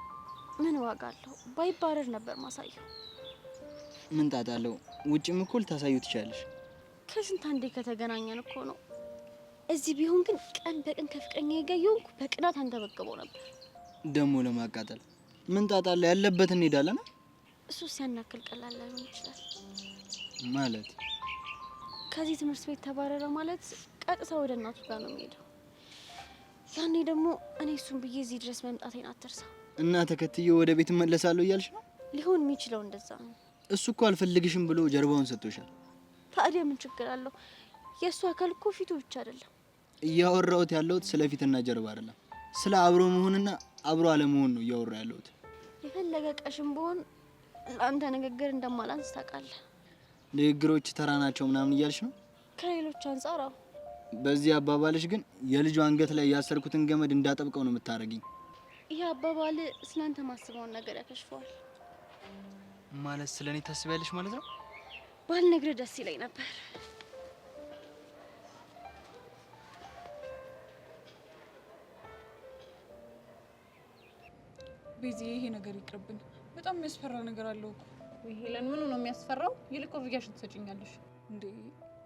ምን ዋጋ አለው? ባይባረር ነበር ማሳየው። ምን ጣጣ አለው? ውጭም እኮ ልታሳዩ ትችላለሽ። ከስንት አንዴ ከተገናኘን እኮ ነው። እዚህ ቢሆን ግን ቀን በቀን ከፍቅረኛ ጋር የሆንኩ በቅናት አንተበግበው ነበር። ደግሞ ለማቃጠል ምን ጣጣ አለው? ያለበት እንሄዳለን። እሱ ሲያናክል ቀላል ላይሆን ይችላል። ማለት ከዚህ ትምህርት ቤት ተባረረ ማለት ቀጥታ ወደ እናቱ ጋር ነው የሚሄደው። ያኔ ደግሞ እኔ እሱን ብዬ እዚህ ድረስ መምጣቴን አትርሳ። እና ተከትዬ ወደ ቤት እመለሳለሁ እያልሽ ነው? ሊሆን የሚችለው እንደዛ ነው። እሱ እኮ አልፈልግሽም ብሎ ጀርባውን ሰጥቶሻል። ታዲያ ምን ችግር አለው? የእሱ አካል እኮ ፊቱ ብቻ አይደለም። እያወራሁት ያለሁት ስለ ፊትና ጀርባ አይደለም፣ ስለ አብሮ መሆንና አብሮ አለመሆን ነው እያወራ ያለሁት። የፈለገ ቀሽም ብሆን ለአንተ ንግግር እንደማላንስ ታውቃለህ። ንግግሮች ተራ ናቸው ምናምን እያልሽ ነው? ከሌሎች አንጻር አዎ። በዚህ አባባልሽ ግን የልጁ አንገት ላይ ያሰርኩትን ገመድ እንዳጠብቀው ነው የምታረጊኝ። ይህ አባባል ስላንተ ማስበውን ነገር ያከሽፈዋል። ማለት ስለኔ ታስቢያለሽ ማለት ነው? ባልነግርህ ደስ ይለኝ ነበር። ቤዚ፣ ይሄ ነገር ይቅርብን። በጣም የሚያስፈራ ነገር አለው እኮ። ወይ ሄለን፣ ምኑ ነው የሚያስፈራው? ይልቅ ኮፍያሽን ትሰጪኛለሽ እንዴ?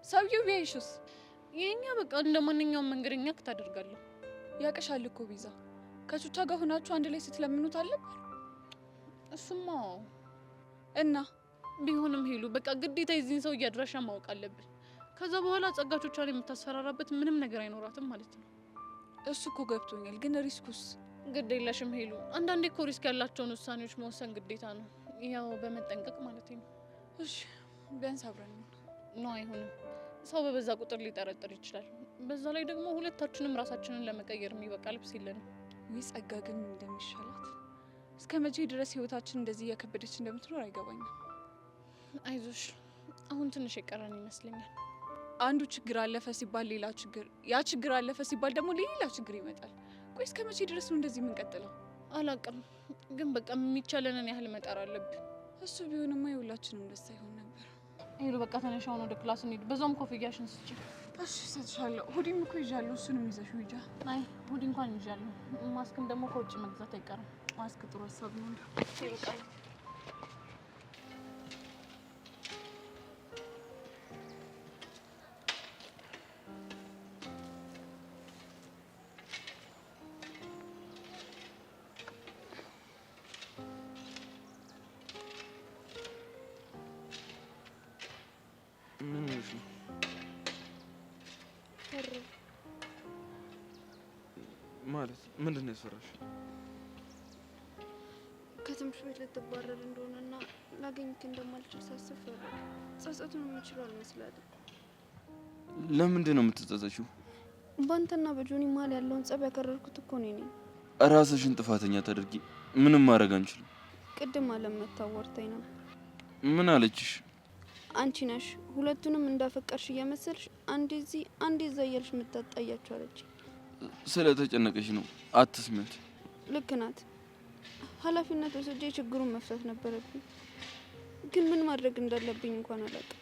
ሰውዬው ቢያይሽስ? የኛ በቃ እንደማንኛውም መንገደኛ ታደርጋለህ። ያቀሻል እኮ ቤዛ። ከቹቻ ጋር ሆናችሁ አንድ ላይ ስትለምኑት አልነበር? እሱማ እና ቢሆንም ሄሉ በቃ ግዴታ የዚህን ሰው እያድራሻ ማወቅ አለብን። ከዛ በኋላ ጸጋቾቿን የምታስፈራራበት ምንም ነገር አይኖራትም ማለት ነው። እሱ እኮ ገብቶኛል፣ ግን ሪስኩስ? ግድ የለሽም ሄሉ። አንዳንዴ እኮ ሪስክ ያላቸውን ውሳኔዎች መወሰን ግዴታ ነው፣ ያው በመጠንቀቅ ማለት ነው። እሺ ቢያንስ አብረን ነው። አይሆንም፣ ሰው በበዛ ቁጥር ሊጠረጥር ይችላል። በዛ ላይ ደግሞ ሁለታችንም ራሳችንን ለመቀየር የሚበቃ ልብስ የለንም። ወይ ጸጋ ግን እንደሚሻላት እስከ መቼ ድረስ ህይወታችን እንደዚህ እያከበደች እንደምትኖር አይገባኝም። አይዞሽ፣ አሁን ትንሽ የቀረን ይመስለኛል። አንዱ ችግር አለፈ ሲባል ሌላ ችግር፣ ያ ችግር አለፈ ሲባል ደግሞ ሌላ ችግር ይመጣል። ቆይ እስከ መቼ ድረስ ነው እንደዚህ የምንቀጥለው? አላቅም፣ ግን በቃ የሚቻለንን ያህል መጣር አለብን። እሱ ቢሆንማ የሁላችንም ደስታ ይሆን ነበር። ሄሉ በቃ ተነሽ፣ አሁን ወደ ክላስ እንሂድ። በዛውም ኮፍያሽን ስጪ። እሺ እሰጥሻለሁ። ሁዲም እኮ ይዣለሁ፣ እሱንም ይዘሽው ሂጂ። አይ ሁዲ እንኳን ይዣለሁ። ማስክም ደግሞ ከውጭ መግዛት አይቀርም። ማስክ ጥሩ ሀሳብ ነው። ይበቃል። ምን ሆነሽ ነው? ማለት ምንድን ነው ያስፈራሽ? ከትምህርት ቤት ልትባረር እንደሆነና ላገኝክ እንደማልችል ሳስብ ፈራ። ጸጸቱን የምችለው አልመስላትም። ለምንድን ነው የምትጸጸችው? በአንተና በጆኒ መሀል ያለውን ጸብ ያከረርኩት እኮ እኔ ነኝ። ራስሽን ጥፋተኛ ታደርጊ። ምንም ማድረግ አንችልም። ቅድም አለመታወርተኝ ነው። ምን አለችሽ? አንቺ ነሽ ሁለቱንም እንዳፈቀርሽ እየመሰልሽ አንዴ እዚህ አንዴ እዛ እያልሽ የምታጣያቸው አለች። ስለተጨነቀሽ ነው፣ አትስሚያት። ልክ ናት። ኃላፊነት ወስጄ ችግሩን መፍታት ነበረብኝ፣ ግን ምን ማድረግ እንዳለብኝ እንኳን አላውቅም።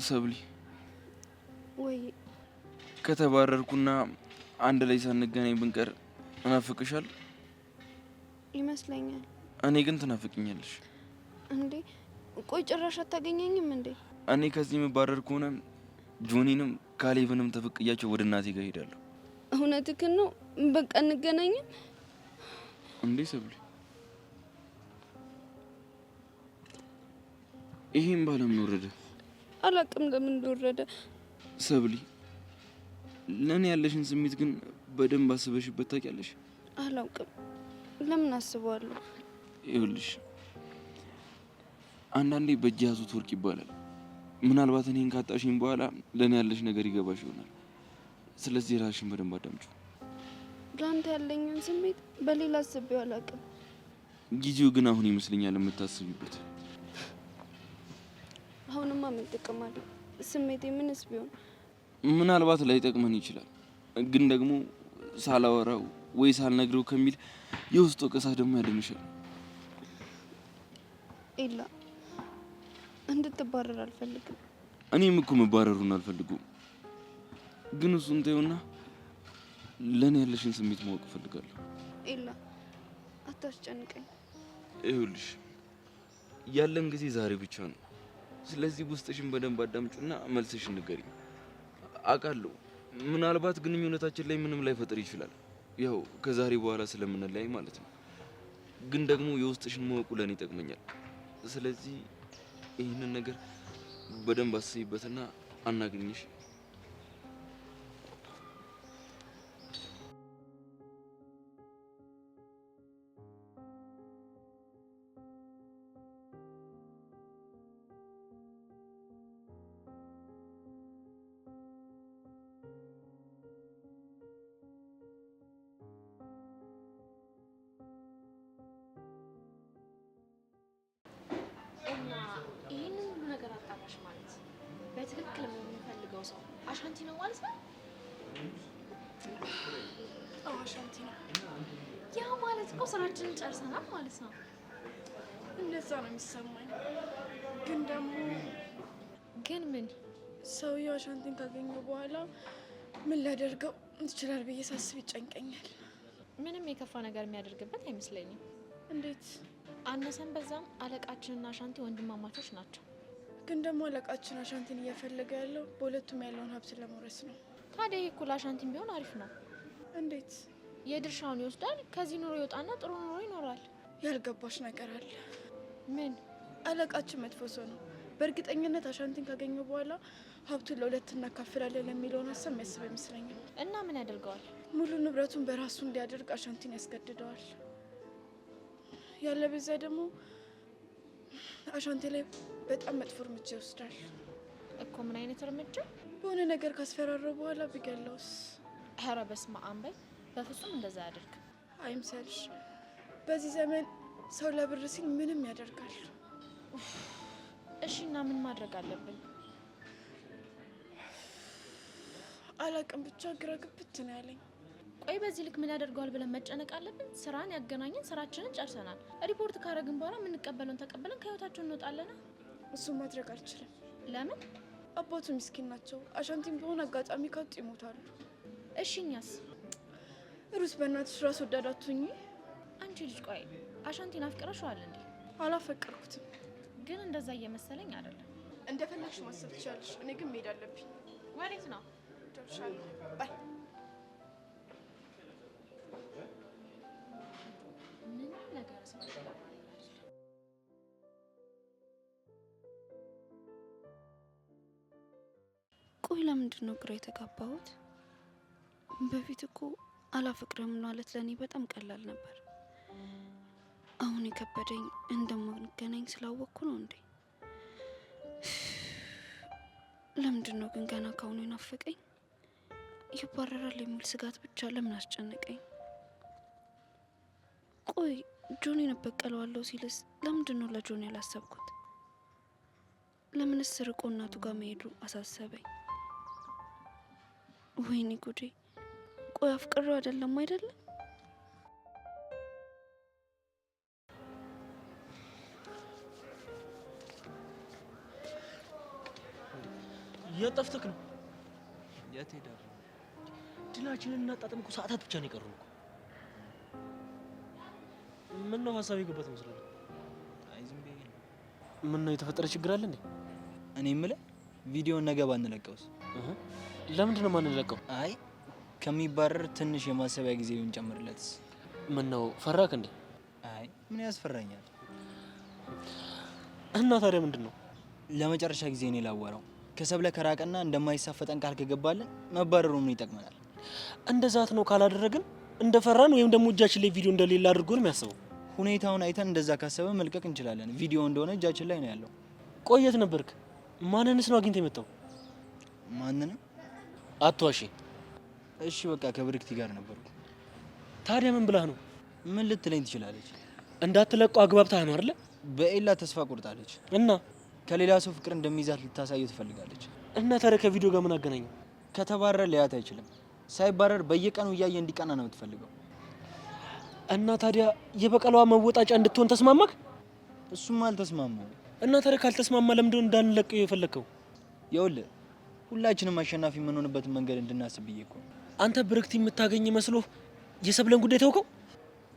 ሰብሊ፣ ወይ ከተባረርኩና አንድ ላይ ሳንገናኝ ብንቀር እናፍቅሻል ይመስለኛል። እኔ ግን ትናፍቅኛለሽ። እንዴ ቆይ ጭራሽ አታገኘኝም እንዴ? እኔ ከዚህ የምባረር ከሆነ ጆኒንም ካሌብንም ተፈቅያቸው ወደ እናቴ ጋር ሄዳለሁ። እውነትህን ነው? በቃ እንገናኝም እንዴ? ሰብሊ፣ ይሄን ባለምን ወረደ? አላቅም ለምን እንደወረደ። ሰብሊ፣ ለእኔ ያለሽን ስሜት ግን በደንብ አስበሽበት ታውቂያለሽ? አላውቅም። ለምን አስበዋለሁ? ይኸውልሽ አንዳንዴ በእጅ ያዙት ወርቅ ይባላል። ምናልባት እኔን ካጣሽኝ በኋላ ለእኔ ያለሽ ነገር ይገባሽ ይሆናል። ስለዚህ ራስሽን በደንብ አዳምጪው። ለአንተ ያለኝን ስሜት በሌላ አስቤው አላውቅም። ጊዜው ግን አሁን ይመስለኛል የምታስቢበት። አሁንማ ምን ጥቅም አለው? ስሜቴ ምንስ ቢሆን ምናልባት ላይጠቅመን ይችላል፣ ግን ደግሞ ሳላወራው ወይ ሳልነግረው ከሚል የውስጥ ወቀሳ ደግሞ ያድንሻል። ኢላ እንድትባረር አልፈልግም። እኔም እኮ መባረሩን አልፈልጉም፣ ግን እሱን ተይውና ለእኔ ያለሽን ስሜት ማወቅ እፈልጋለሁ። ኢላ አታስጨንቀኝ። ይኸውልሽ ያለን ጊዜ ዛሬ ብቻ ነው። ስለዚህ ውስጥሽን በደንብ አዳምጪና መልስሽን ንገሪኝ። አውቃለሁ ምናልባት ግንኙነታችን ላይ ምንም ላይፈጥር ይችላል፣ ያው ከዛሬ በኋላ ስለምንለያይ ማለት ነው። ግን ደግሞ የውስጥሽን ማወቁ ለእኔ ይጠቅመኛል። ስለዚህ ይህንን ነገር በደንብ አስቢበትና አናግኝሽ። በትክክል የምንፈልገው ሰው አሻንቲ ነው ማለት ነው? አዎ አሻንቲ ነው። ያ ማለት እኮ ስራችንን ጨርሰናል ማለት ነው። እንደዛ ነው የሚሰማኝ። ግን ደግሞ ምን ሰውየው አሻንቲን ካገኘው በኋላ ምን ሊያደርገው ይችላል ብዬ ሳስብ ይጨንቀኛል። ምንም የከፋ ነገር የሚያደርግበት አይመስለኝም። እንዴት? አነሰን በዛም አለቃችንና አሻንቲ ወንድማማቾች ናቸው። ግን ደግሞ አለቃችን አሻንቲን እየፈለገ ያለው በሁለቱም ያለውን ሀብት ለመውረስ ነው። ታዲያ ይሄ እኮ ለአሻንቲን ቢሆን አሪፍ ነው። እንዴት? የድርሻውን ይወስዳል፣ ከዚህ ኑሮ ይወጣና ጥሩ ኑሮ ይኖራል። ያልገባሽ ነገር አለ። ምን? አለቃችን መጥፎ ሰው ነው። በእርግጠኝነት አሻንቲን ካገኘው በኋላ ሀብቱን ለሁለት እናካፍላለን የሚለውን ሀሳብ የሚያስብ አይመስለኝም። እና ምን ያደርገዋል? ሙሉ ንብረቱን በራሱ እንዲያደርግ አሻንቲን ያስገድደዋል። ያለበዚያ ደግሞ አሻንቲ ላይ በጣም መጥፎ እርምጃ ይወስዳል እኮ። ምን አይነት እርምጃ? በሆነ ነገር ካስፈራረው በኋላ ቢገለውስ? ኧረ በስመ አብ በይ። በፍጹም እንደዛ ያደርግ አይምሰልሽ። በዚህ ዘመን ሰው ለብር ሲል ምንም ያደርጋል። እሺ እና ምን ማድረግ አለብን? አላቅም፣ ብቻ ግራ ግብት ነው ያለኝ። ቆይ በዚህ ልክ ምን ያደርገዋል ብለን መጨነቅ አለብን? ስራን ያገናኘን፣ ስራችንን ጨርሰናል። ሪፖርት ካረግን በኋላ የምንቀበለውን ተቀበለን ከህይወታቸው እንወጣለን። እሱን ማድረግ አልችልም። ለምን? አባቱ ምስኪን ናቸው። አሻንቲም በሆነ አጋጣሚ ካጡ ይሞታሉ። እሺ እኛስ? ሩስ በእናትሽ ራስ ወዳድ አትሁኚ። አንቺ ልጅ ቆይ አሻንቲን አፍቅረሽዋል እንዴ? አላፈቀርኩትም፣ ግን እንደዛ እየመሰለኝ አይደለም። እንደፈለግሽ ማሰብ ትችላለሽ። እኔ ግን መሄድ አለብኝ። ወዴት ነው? ደርሻለሁ። ባይ። ቆይ ለምንድን ነው ግራ የተጋባሁት? በፊት እኮ አላፈቅርም ማለት ለእኔ በጣም ቀላል ነበር። አሁን የከበደኝ እንደማንገናኝ ስላወቅኩ ነው እንዴ? ለምንድን ነው ግን ገና ካሁኑ የናፈቀኝ? ይባረራል የሚል ስጋት ብቻ ለምን አስጨነቀኝ? ቆይ ጆኒን እበቀለዋለሁ ሲልስ ለምንድን ነው ለጆኒ ያላሰብኩት? ለምንስ ርቆ እናቱ ጋር መሄዱ አሳሰበኝ? ወይኔ ጉዴ! ቆይ አፍቅሬው አይደለም? እያጠፍተክ ነው? የት ሄዳለሁ? ድላችንን እናጣጥም እኮ ሰዓታት ብቻ ነው የቀሩን እኮ። ምን ነው ሀሳብ የገባት መስሎኝ? አይ ዝም ብዬ ነው። ምን ነው የተፈጠረ ችግር አለ እንዴ? እኔ የምልህ ቪዲዮውን ነገ ባንለቀውስ? ለምንድን ነው ማንለቀው? አይ ከሚባረር ትንሽ የማሰቢያ ጊዜ ብንጨምርለትስ? ምን ነው ፈራክ እንዴ? አይ ምን ያስፈራኛል? እና ታዲያ ምንድን ነው? ለመጨረሻ ጊዜ እኔ ላወራው ከሰብለ ከራቀና እንደማይሳፈጠን ቃል ከገባልን መባረሩ ምን ይጠቅመናል? እንደዛት ነው ካላደረግን እንደፈራን ወይም ደግሞ እጃችን ላይ ቪዲዮ እንደሌለ አድርጎ ነው የሚያስበው። ሁኔታውን አይተን እንደዛ ካሰበ መልቀቅ እንችላለን። ቪዲዮ እንደሆነ እጃችን ላይ ነው ያለው። ቆየት ነበርክ? ማንንስ ነው አግኝተህ የመጣው? ማንንም አትዋሺ። እሺ በቃ ከብርክቲ ጋር ነበርኩ። ታዲያ ምን ብላህ ነው? ምን ልትለኝ ትችላለች? እንዳትለቀው አግባብታህ ነው አይደለ? በኤላ ተስፋ ቆርጣለች እና ከሌላ ሰው ፍቅር እንደሚይዛት ልታሳየው ትፈልጋለች። እና ታዲያ ከቪዲዮ ጋር ምን አገናኘው? ከተባረረ ሊያት አይችልም። ሳይባረር በየቀኑ እያየ እንዲቀና ነው የምትፈልገው። እና ታዲያ የበቀሏ መወጣጫ እንድትሆን ተስማማክ? እሱም አልተስማማው። እና ታዲያ ካልተስማማ ለምንድን ነው እንዳንለቀው የፈለከው? ይኸውልህ ሁላችንም አሸናፊ የምንሆንበትን መንገድ እንድናስብ ብዬ እኮ። አንተ ብርክቲ የምታገኝ መስሎህ የሰብለን ጉዳይ ተውከው?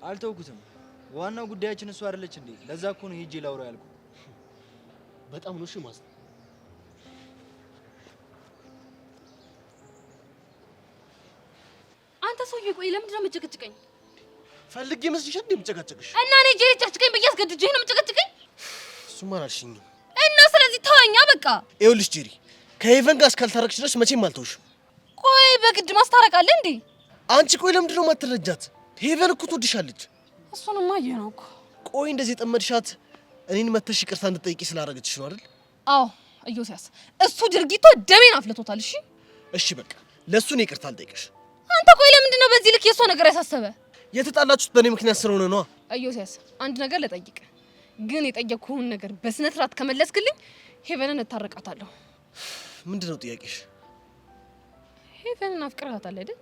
አልተውኩትም። ዋናው ጉዳያችን እሱ አይደለች እንዴ? ለዛ እኮ ነው ሄጄ ላውራው ያልኩ። በጣም ነው እሺ ማለት አንተ ሰውዬ ቆይ ለምንድን ነው የምትጨቀጭቀኝ? ፈልጌ መስልሻል እንዴ የምጨቃጨቅሽ? እና እኔ ጄሪ ጨቅጭቀኝ ብዬ አስገድጄህ ነው የምትጨቀጭቀኝ? እሱማ አላልሽኝም። እና ስለዚህ ተወኛ በቃ። ይኸውልሽ ጄሪ ከሄቨን ጋር እስካልታረቅሽ ድረስ መቼም አልተውሽም። ቆይ በግድ ማስታረቅ አለ እንዴ? አንቺ ቆይ ለምንድን ነው የማትረጃት? ሄቨን እኮ ትወድሻለች። እሱንማ አየነው እኮ። ቆይ እንደዚህ የጠመድሻት እኔን መተሽ ይቅርታ እንድጠይቂ ስላደረገችሽ ነው አይደል? አዎ ኢዮስያስ፣ እሱ ድርጊቷ ደሜን አፍልቶታል። እሺ እሺ በቃ ለእሱ እኔ ይቅርታ አልጠይቅሽ። አንተ ቆይ ለምንድን ነው በዚህ ልክ የሷ ነገር ያሳሰበ? የተጣላችሁት በእኔ ምክንያት ስለሆነ ነዋ። ኢዮስያስ አንድ ነገር ልጠይቅ፣ ግን የጠየቅኩህን ነገር በስነ ስርዓት ከመለስክልኝ ሄቨንን እታረቃታለሁ። ምንድን ነው ጥያቄሽ? ሄቨንን አፍቅረሃታል አይደል?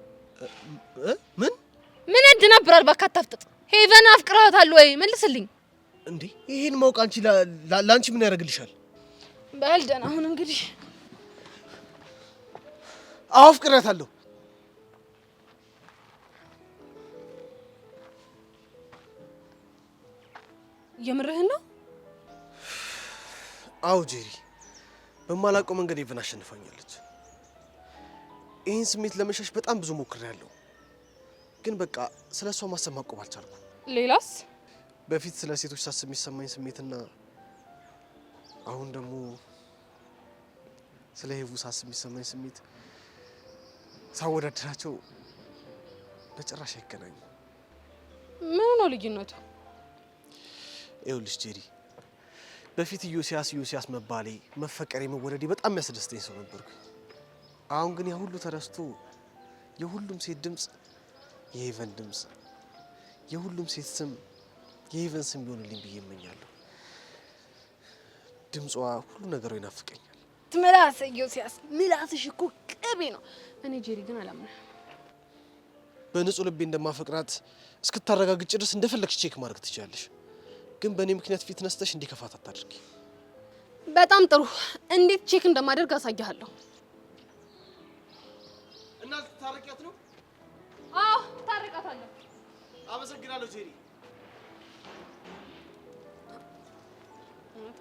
ምን ያደናብራል? እባክህ አታፍጥጥ። ሄቨንን አፍቅረሃታል ወይ? መልስልኝ። እንዴ ይሄን ማወቅ አንቺ ለአንቺ ምን ያደርግልሻል? በል ደህና አሁን እንግዲህ አዎ አፍቅሬያታለሁ። የምርህን ነው? አዎ ጄሪ፣ በማላውቀው መንገድ ሄቨን አሸንፋኛለች። ይህን ስሜት ለመሸሽ በጣም ብዙ ሞክሬያለሁ፣ ግን በቃ ስለ እሷ ማሰብ ማቆም አልቻልኩም። ሌላስ? በፊት ስለ ሴቶች ሳስብ የሚሰማኝ ስሜትና አሁን ደግሞ ስለ ሄቡ ሳስብ የሚሰማኝ ስሜት ሳወዳድራቸው በጭራሽ አይገናኙም። ምን ነው ልዩነቱ? ይኸውልሽ ጄሪ፣ በፊት ኢዮስያስ መባሌ፣ መፈቀሬ፣ መወደዴ በጣም የሚያስደስተኝ ሰው ነበርኩ። አሁን ግን ያ ሁሉ ተረስቶ የሁሉም ሴት ድምፅ የሄቨን ድምፅ፣ የሁሉም ሴት ስም የሄቨን ስም ቢሆንልኝ ብዬ እመኛለሁ። ድምጿ፣ ሁሉ ነገሯ ይናፍቀኛል። ምላስ ኢዮስያስ፣ ምላስሽ እኮ ቅቤ ነው። እኔ ጄሪ ግን አላምነው። በንጹህ ልቤ እንደማፈቅራት እስክታረጋግጭ ድረስ እንደፈለግሽ ቼክ ማድረግ ትችላለሽ። ግን በእኔ ምክንያት ፊት ነስተሽ እንዲከፋት አታድርጊ። በጣም ጥሩ። እንዴት ቼክ እንደማደርግ አሳያለሁ። እና ልትታረቂያት ነው? አዎ ታረቃታለሁ። አመሰግናለሁ ጄሪ።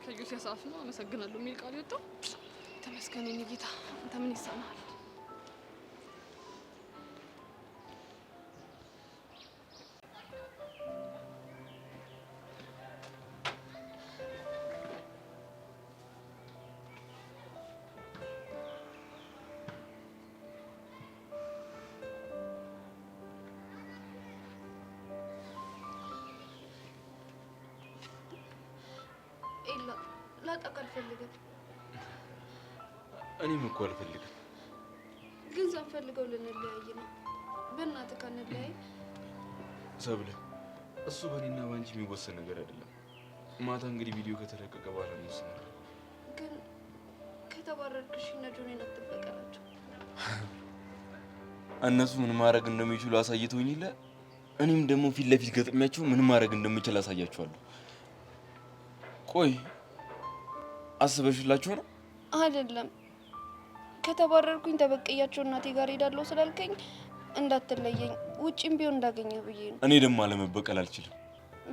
ከኢዮስያስ አፍ ነው አመሰግናለሁ የሚል ቃል የወጣው። ተመስገን የኔ ጌታ። አንተ ምን ይሳናል? ላቀቅ አልፈልግም። እኔም እኮ አልፈልግም። ግን ሳንፈልገው ልንለያይ ነው። በእናትህ ካንለያይ። ሰብለ፣ እሱ በእኔና ባንቺ የሚወሰን ነገር አይደለም። ማታ እንግዲህ ቪዲዮ ከተለቀቀ በኋላ እንወስናለን። ግን ከተባረርክሽ እነ ጆኔን አትበቀላቸው። እነሱ ምን ማድረግ እንደሚችሉ አሳይተውኝ የለ እኔም ደግሞ ፊት ለፊት ገጥሚያቸው ምን ማድረግ እንደምችል አሳያቸዋለሁ። ቆይ አስበሽላችሁ ነው? አይደለም ከተባረርኩኝ ተበቀያቸው እናቴ ጋር ሄዳለሁ ስላልከኝ እንዳትለየኝ ውጪም ቢሆን እንዳገኘህ ብዬ ነው። እኔ ደግሞ አለመበቀል አልችልም።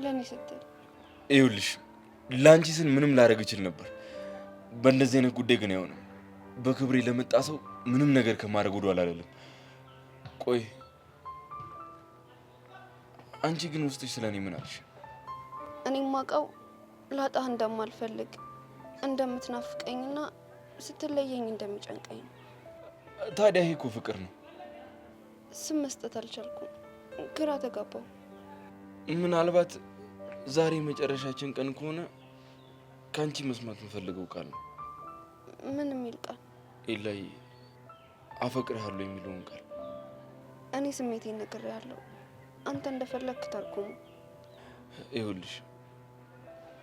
ለኔ ስትል ይኸውልሽ ላንቺ ስል ምንም ላደርግ እችል ነበር። በእንደዚህ አይነት ጉዳይ ግን አይሆንም። በክብሬ ለመጣ ሰው ምንም ነገር ከማድረግ ወደ ኋላ አልልም። ቆይ አንቺ ግን ውስጥሽ ስለኔ ምን አልሽ? እኔም ማውቀው ላጣህ እንደማልፈልግ እንደምትናፍቀኝና ስትለየኝ እንደሚጨንቀኝ ነው። ታዲያ ይሄ እኮ ፍቅር ነው። ስም መስጠት አልቻልኩም፣ ግራ ተጋባው። ምናልባት ዛሬ መጨረሻችን ቀን ከሆነ ከአንቺ መስማት የምፈልገው ቃል ነው። ምን የሚል ቃል? ኤላይ አፈቅርሃለሁ የሚለውን ቃል። እኔ ስሜቴን ነግሬሃለሁ፣ አንተ እንደፈለግክ ተርጉሙ። ይኸውልሽ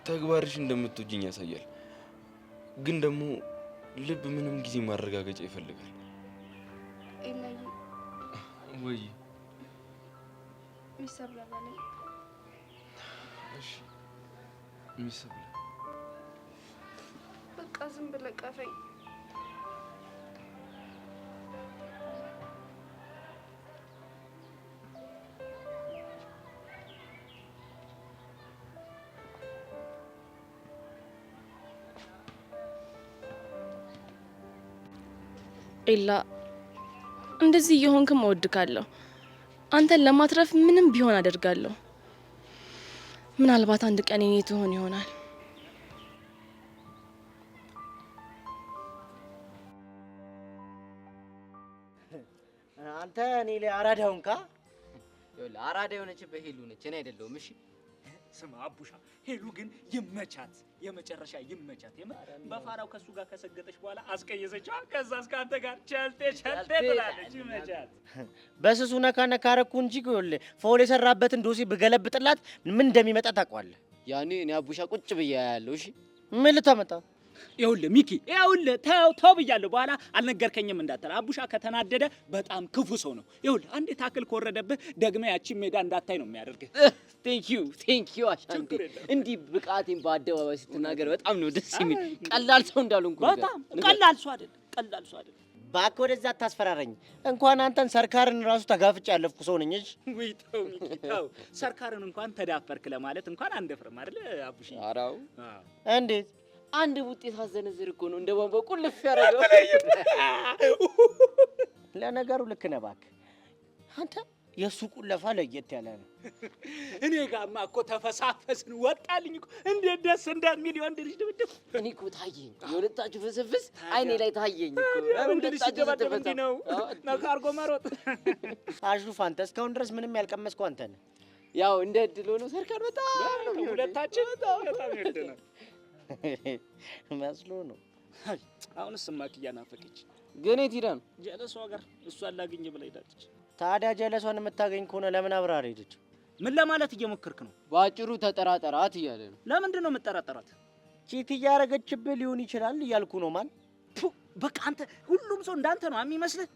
ተግባርሽ እንደምትወጂኝ ያሳያል፣ ግን ደግሞ ልብ ምንም ጊዜ ማረጋገጫ ይፈልጋል። ኤላይ ወይ ሚሰብራ ባለኝ እሺ ሚሰብራ በቃ ዝም ብለህ ቀፈኝ። ኤላ እንደዚህ እየሆንክም እወድካለሁ። አንተን ለማትረፍ ምንም ቢሆን አደርጋለሁ። ምናልባት አንድ ቀን እኔ ትሆን ይሆናል። አንተ እኔ ላይ አራዳውን ካ ይኸውልህ አራዳ የሆነችበት ሄሉ ነች፣ እኔ አይደለሁም። እሺ ስማ አቡሻ፣ ሄሉ ግን ይመቻት፣ የመጨረሻ ይመቻት። በፋራው ከሱ ጋር ከሰገጠች በኋላ አስቀየሰችዋ። ከዛ እስከ አንተ ጋር ቸልቴ ትላለች። ይመቻት። በስሱ ነካ ነካ አደረኩ እንጂ ይኸውልህ ፎል የሰራበትን ዶሴ ብገለብጥላት ምን እንደሚመጣ ታውቀዋለህ። ያኔ እኔ አቡሻ ቁጭ ብዬ ያያለሁ። እሺ ምን ልታመጣ? ይኸውልህ ሚኪ፣ ይኸውልህ ተው ብያለሁ። በኋላ አልነገርከኝም እንዳትል። አቡሻ ከተናደደ በጣም ክፉ ሰው ነው። ይኸውልህ አንዴ ታክል ከወረደብህ ደግመህ ያቺን ሜዳ እንዳታይ ነው የሚያደርግህ። ቴንክ ዩ አሻንቴ። እንዲህ ብቃቴን በአደባባይ ስትናገር በጣም ነው ደስ የሚል። ቀላል ሰው እንዳልሆንኩ በጣም ቀላል ሰው አይደል። እባክህ ወደዛ አታስፈራረኝ። እንኳን አንተን ሰርካርን ራሱ ተጋፍጬ ያለፍኩ ሰው ነኝ። እሺ ወይ ተው ሚኪ ተው። ሰርካርን እንኳን ተዳፈርክ ለማለት እንኳን አንደፍርም አይደል አቡሽ? አራው እንዴት አንድ ውጤት አዘነዝር እኮ ነው እንደ ቧንቧ ቁልፍ ያደረገው። ለነገሩ ልክ ነህ እባክህ። አንተ የሱ ቁለፋ ለየት ያለ ነው። እኔ ጋማ እኮ ተፈሳፈስን ወጣልኝ እኮ እንዴት ደስ እንደሚል የወንድ ልጅ ድብድብ። እኔ እኮ ታየኝ የሁለታችሁ ፍስፍስ አይኔ ላይ ታየኝ እኮ። ወንድ ልጅ ሲደባደብ እንዲህ ነው ነካ አድርጎ መሮጥ። አሹፍ አንተ እስካሁን ድረስ ምንም ያልቀመስከው አንተ ነህ። ያው እንደ እድል ሆኖ ሰርካር በጣም ነው ሁለታችን በጣም ይወደናል መስሎ ነው። አሁንስ ማኪያ ናፈቀች። ግን የት ሄዳ ነው? ጀለሷ ጋር እሷን ላግኝ ብላ ሄዳለች። ታዲያ ጀለሷን የምታገኝ ከሆነ ለምን አብራር ሄደች? ምን ለማለት እየሞከርክ ነው? ባጭሩ ተጠራጠራት እያለ ነው። ለምንድን ነው የምጠራጠራት? ቺት እያደረገችብህ ሊሆን ይችላል እያልኩ ነው። ማን በቃ አንተ ሁሉም ሰው እንዳንተ ነው የሚመስልህ?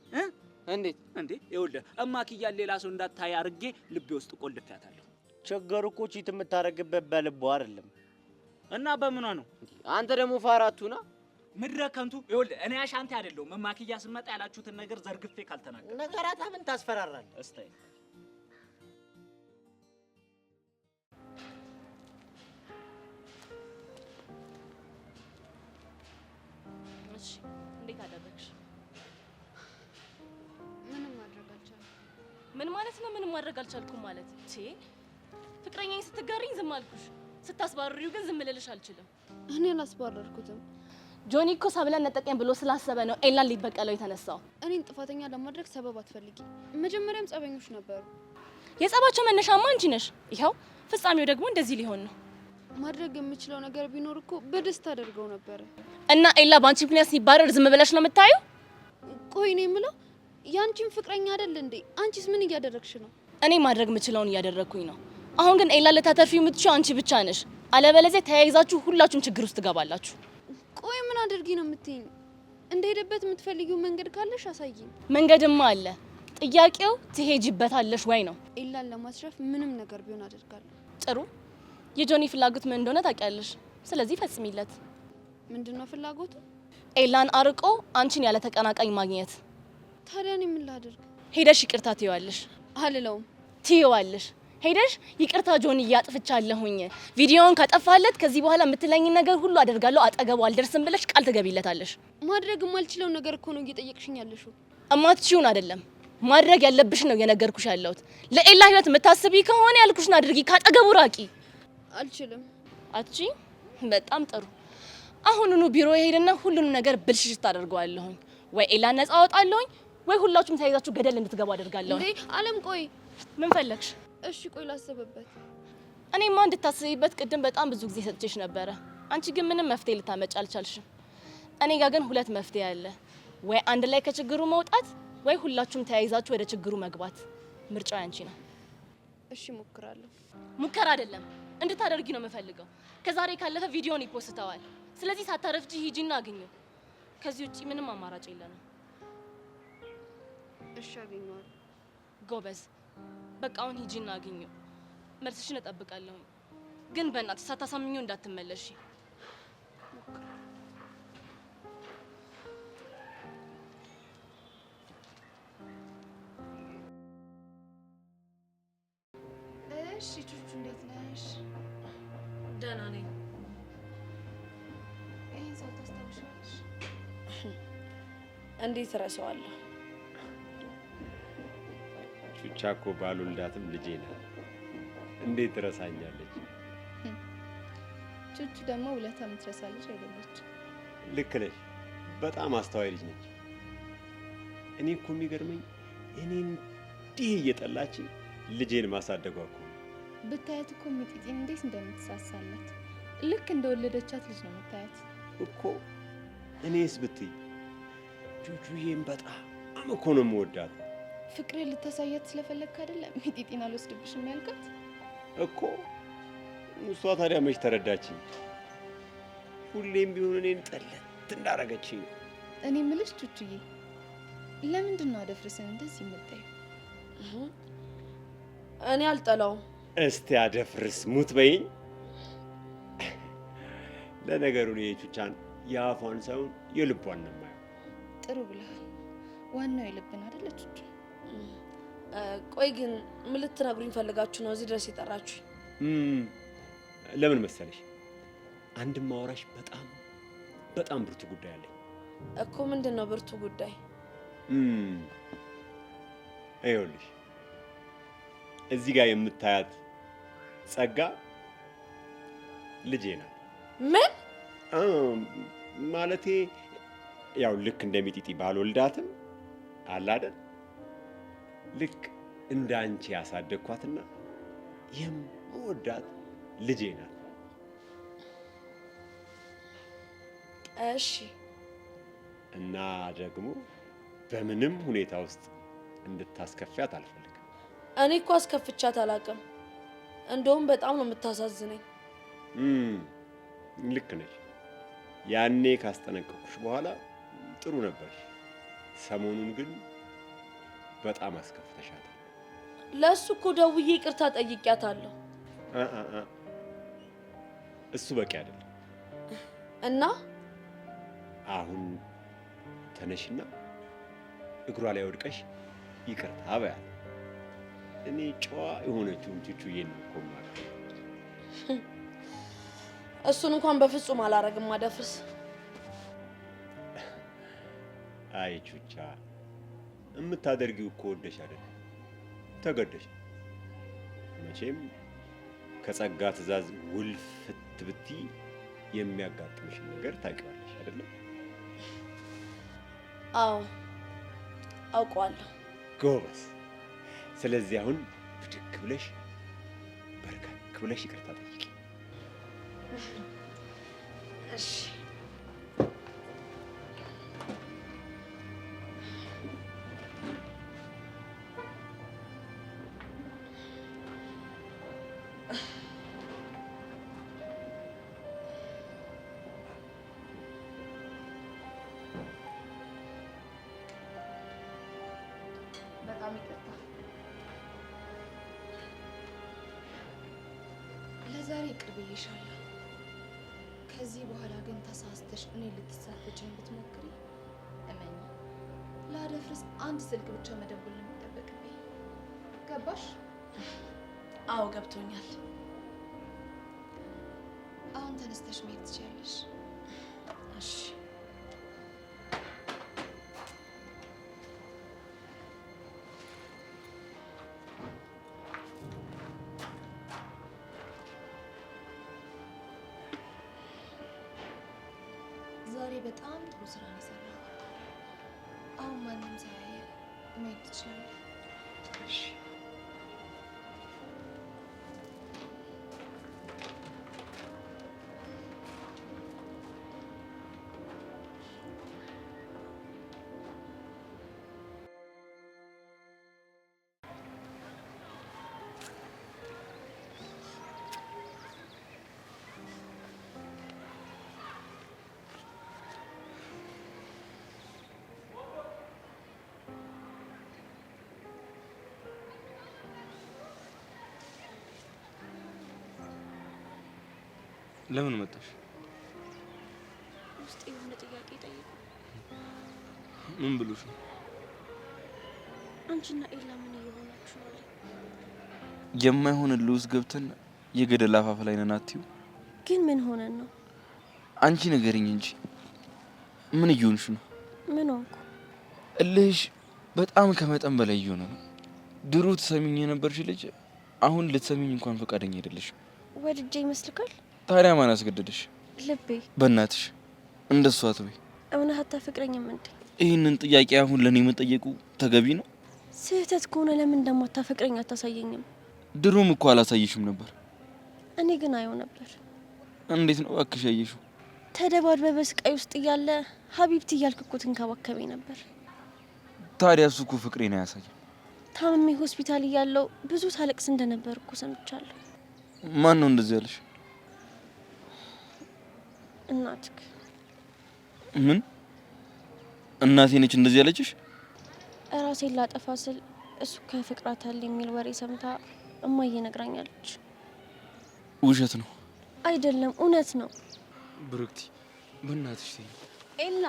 እንዴት እንዴ? ይኸውልህ እማክያን ሌላ ሰው እንዳታይ አድርጌ ልቤ ውስጥ ቆልፌያታለሁ። ችግሩ እኮ ቺት የምታደርግበት በልቧ አይደለም። እና በምኗ ነው? አንተ ደግሞ ፋራቱና ምድረ ከንቱ። ይኸውልህ እኔ አሻንቴ አይደለሁም። እማክያ ስመጣ ያላችሁትን ነገር ዘርግፌ ካልተናገር ነገራታ ምን ታስፈራራለህ? እስታይ እሺ እንዴት አደረግሽ? ምንም ማድረግ አልቻልኩም። ምን ማለት ነው? ምንም ማድረግ አልቻልኩም ማለት? ፍቅረኛዬ ስትጋሪኝ ዝም አልኩሽ፣ ስታስባርሪው ግን ዝም ልልሽ አልችልም። እኔ አላስባረርኩትም። ጆኒ እኮ ሰብለን ነጠቀኝ ብሎ ስላሰበ ነው ኤላን ሊበቀለው የተነሳው። እኔን ጥፋተኛ ለማድረግ ሰበብ አትፈልጊ። መጀመሪያም ጸበኞች ነበሩ። የጸባቸው መነሻማ አንቺ ነሽ። ይኸው ፍጻሜው ደግሞ እንደዚህ ሊሆን ነው። ማድረግ የምችለው ነገር ቢኖር እኮ በደስታ አደርገው ነበር። እና ኤላ በአንቺ ምክንያት ሲባረር ዝም ብለሽ ነው የምታዩ? ቆይ እኔ የምለው ያንቺን ፍቅረኛ አይደል እንዴ? አንቺስ ምን እያደረግሽ ነው? እኔ ማድረግ የምችለውን እያደረግኩኝ ነው። አሁን ግን ኤላ ልታተርፊ የምትችው አንቺ ብቻ ነሽ። አለበለዚያ ተያይዛችሁ ሁላችሁም ችግር ውስጥ ትገባላችሁ። ቆይ ምን አድርጊ ነው የምትይኝ? እንደሄደበት የምትፈልጊው መንገድ ካለሽ አሳይኝ። መንገድማ አለ። ጥያቄው ትሄጂበታለሽ ወይ ነው። ኤላን ለማስረፍ ምንም ነገር ቢሆን አደርጋለሁ። ጥሩ። የጆኒ ፍላጎት ምን እንደሆነ ታውቂያለሽ። ስለዚህ ፈጽሚለት። ምንድነው ፍላጎቱ? ኤላን አርቆ አንቺን ያለ ተቀናቃኝ ማግኘት። ታዲያ እኔ ምን ላድርግ? ሄደሽ ይቅርታ ትይዋለሽ። አልለውም። ትይዋለሽ። ሄደሽ ይቅርታ ጆኒ እያጥፍቻለሁኝ፣ ቪዲዮውን ካጠፋለት ከዚህ በኋላ የምትለኝ ነገር ሁሉ አደርጋለሁ፣ አጠገቡ አልደርስም ብለሽ ቃል ትገቢለታለሽ። ማድረግ የማልችለው ነገር እኮ ነው እየጠየቅሽኝ ያለሽው። እማትችይውን አይደለም ማድረግ ያለብሽ ነው የነገርኩሽ ያለሁት። ለኤላ ህይወት የምታስቢ ከሆነ ያልኩሽን አድርጊ፣ ካጠገቡ ራቂ። አልችልም። አትቺ? በጣም ጥሩ። አሁኑኑ ቢሮ ሄድና ሁሉንም ነገር ብልሽሽ ታደርገዋለሁኝ። ወይ ኤላ ነፃ አወጣለሁኝ ወይ ሁላችሁም ተያይዛችሁ ገደል እንድትገቡ አደርጋለሁ። እንዴ አለም ቆይ፣ ምን ፈለግሽ? እሺ ቆይ ላስብበት። እኔማ እንድታስቢበት ቅድም በጣም ብዙ ጊዜ ሰጥቼሽ ነበረ። አንቺ ግን ምንም መፍትሄ ልታመጪ አልቻልሽም። እኔ ጋር ግን ሁለት መፍትሄ አለ። ወይ አንድ ላይ ከችግሩ መውጣት ወይ ሁላችሁም ተያይዛችሁ ወደ ችግሩ መግባት። ምርጫው ያንቺ ነው። እሺ ሞክራለሁ። ሙከራ አይደለም እንድታደርጊ ነው የምፈልገው። ከዛሬ ካለፈ ቪዲዮን ይፖስተዋል። ስለዚህ ሳታረፍጂ ሂጂና አግኙ። ከዚህ ውጪ ምንም አማራጭ የለንም። እሺ አገኘዋለሁ። ጎበዝ። በቃ አሁን ሂጂና አግኙ። መልስሽን እጠብቃለሁ። ግን በእናትሽ ሳታሳምኚው እንዳትመለሺ። እሺ ቹቹ እንዴት ነሽ? ደህና ነኝ። ይሄን ሰው ታስታውሻለሽ? እንዴት እረሳዋለሁ? ቹቻ እኮ ባልወልዳትም ልጄ ናት። እንዴት ትረሳኛለች? ቹቹ ደግሞ ውለታ የምትረሳ ልጅ አይደለች። ልክ ነሽ። በጣም አስተዋይ ልጅ ነች። እኔ እኮ የሚገርመኝ እኔን እንዲህ እየጠላች ልጄን ማሳደጓ እኮ ነው። ብታያት እኮ ሚጢጢን እንዴት እንደምትሳሳላት ልክ እንደወለደቻት ልጅ ነው የምታያት እኮ። እኔስ ብትይ ቹቹዬን በጣም እኮ ነው የምወዳት። ፍቅሬን ልታሳያት ስለፈለግክ አይደለም ሚጢጢን አልወስድብሽም ያልካት እኮ። እሷ ታዲያ መች ተረዳችኝ? ሁሌም ቢሆን እኔን ጠለት እንዳረገችኝ ነው። እኔ የምልሽ ቹቹዬ፣ ለምንድን ነው አደፍርስን እንደዚህ የምታየው? እኔ አልጠላውም። እስቲ አደፍርስ ሙት በይኝ። ለነገሩ እኔ ቹቻን የአፏን ሳይሆን የልቧን ነው የማየው። ጥሩ ብለሃል። ዋናው የልብን አይደለ ቹቹ? ቆይ ግን ምን ልትነግሩኝ ፈልጋችሁ ነው እዚህ ድረስ የጠራችሁ? ለምን መሰለሽ? አንድ ማወራሽ በጣም ብርቱ ጉዳይ አለኝ እኮ። ምንድን ነው ብርቱ ጉዳይ? ይኸውልሽ እዚህ ጋር የምታያት ጸጋ ልጄ ናት። ምን ማለቴ ያው ልክ እንደ ሚጢጢ ባልወልዳትም አለ አይደል፣ ልክ እንደ አንቺ ያሳደግኳትና የምወዳት ልጄ ናት። እሺ። እና ደግሞ በምንም ሁኔታ ውስጥ እንድታስከፊያት አልፈልግም። እኔ እኮ አስከፍቻት አላውቅም። እንደውም በጣም ነው የምታሳዝነኝ። ልክ ነሽ። ያኔ ካስጠነቀቅኩሽ በኋላ ጥሩ ነበርሽ። ሰሞኑን ግን በጣም አስከፍተሻታል። ለእሱ እኮ ደውዬ ይቅርታ ጠይቂያታለሁ። እሱ በቂ አይደለም። እና አሁን ተነሽና እግሯ ላይ ወድቀሽ ይቅርታ በያት። እኔ ጨዋ የሆነችውን ቹቹዬን ነው እኮ የማውቀው። እሱን እንኳን በፍጹም አላረግም አደፍርስ። አይ ቹቻ፣ የምታደርጊው እኮ ወደሽ አይደለም ተገደሽ። መቼም ከጸጋ ትዕዛዝ ውልፍት ብትይ የሚያጋጥምሽን ነገር ታውቂዋለሽ አይደለም? አዎ አውቀዋለሁ። ጎበዝ። ስለዚህ አሁን ብድግ ብለሽ በርከክ ብለሽ ይቅርታ ጠይቂ። እሺ። በጣም ይቅርታ። ለዛሬ ይቅር ብዬሻለሁ። ከዚህ በኋላ ግን ተሳስተሽ እኔ ልትሳፈጭኝ ብትሞክሪ እመኝ፣ ላደፍርስ አንድ ስልክ ብቻ መደወል ነው የሚጠበቅብኝ። ገባሽ? አዎ ገብቶኛል። አሁን ተነስተሽ መሄድ ትችያለሽ። እሺ። ዛሬ በጣም ጥሩ ስራ ነው የሰራው። አሁን ማንም ሳያየ መሄድ ትችላለህ። እሺ። ለምን መጣሽ? ውስጥ የሆነ ጥያቄ ጠይቁ። ምን ብሎሽ ነው? አንቺና ኤላ ምን እየሆናችሁ ነው? የማይሆን ልውስ ገብተን የገደል አፋፍ ላይ ነን አትዩ። ግን ምን ሆነን ነው? አንቺ ንገሪኝ እንጂ ምን እየሆንሽ ነው? ምን ሆንኩ? እልህሽ በጣም ከመጠን በላይ እየሆነ ነው። ድሮ ትሰሚኝ የነበርሽ ልጅ አሁን ልትሰሚኝ እንኳን ፈቃደኛ አይደለሽም። ወድጄ ይመስልካል? ታዲያ ማን አስገደደሽ? ልቤ። በእናትሽ እንደሷ አትበይ። እውነት አታፈቅረኝም እንዴ? ይህንን ጥያቄ አሁን ለኔ መጠየቁ ተገቢ ነው? ስህተት ከሆነ ለምን እንደማታፈቅረኝ አታሳየኝም? ድሮም እኮ አላሳይሽም ነበር። እኔ ግን አየው ነበር። እንዴት ነው እባክሽ ያየሽው? ተደባድበ በስቃይ ውስጥ እያለ ሀቢብቲ እያልክ እኮ ትንከባከበኝ ነበር። ታዲያ እሱ እኮ ፍቅሬን አያሳይም። ታምሜ ሆስፒታል እያለው ብዙ ታለቅስ እንደነበር እኮ ሰምቻለሁ። ማን ነው እንደዚህ ያለሽ? እናትክ። ምን? እናቴ ነች እንደዚህ ያለችሽ? ራሴን ላጠፋ ስል እሱ ከፍቅራታል የሚል ወሬ ሰምታ እማዬ ነግራኛለች። ውሸት ነው? አይደለም፣ እውነት ነው። ብሩክቲ በእናትሽ ተይኝ። ኤላ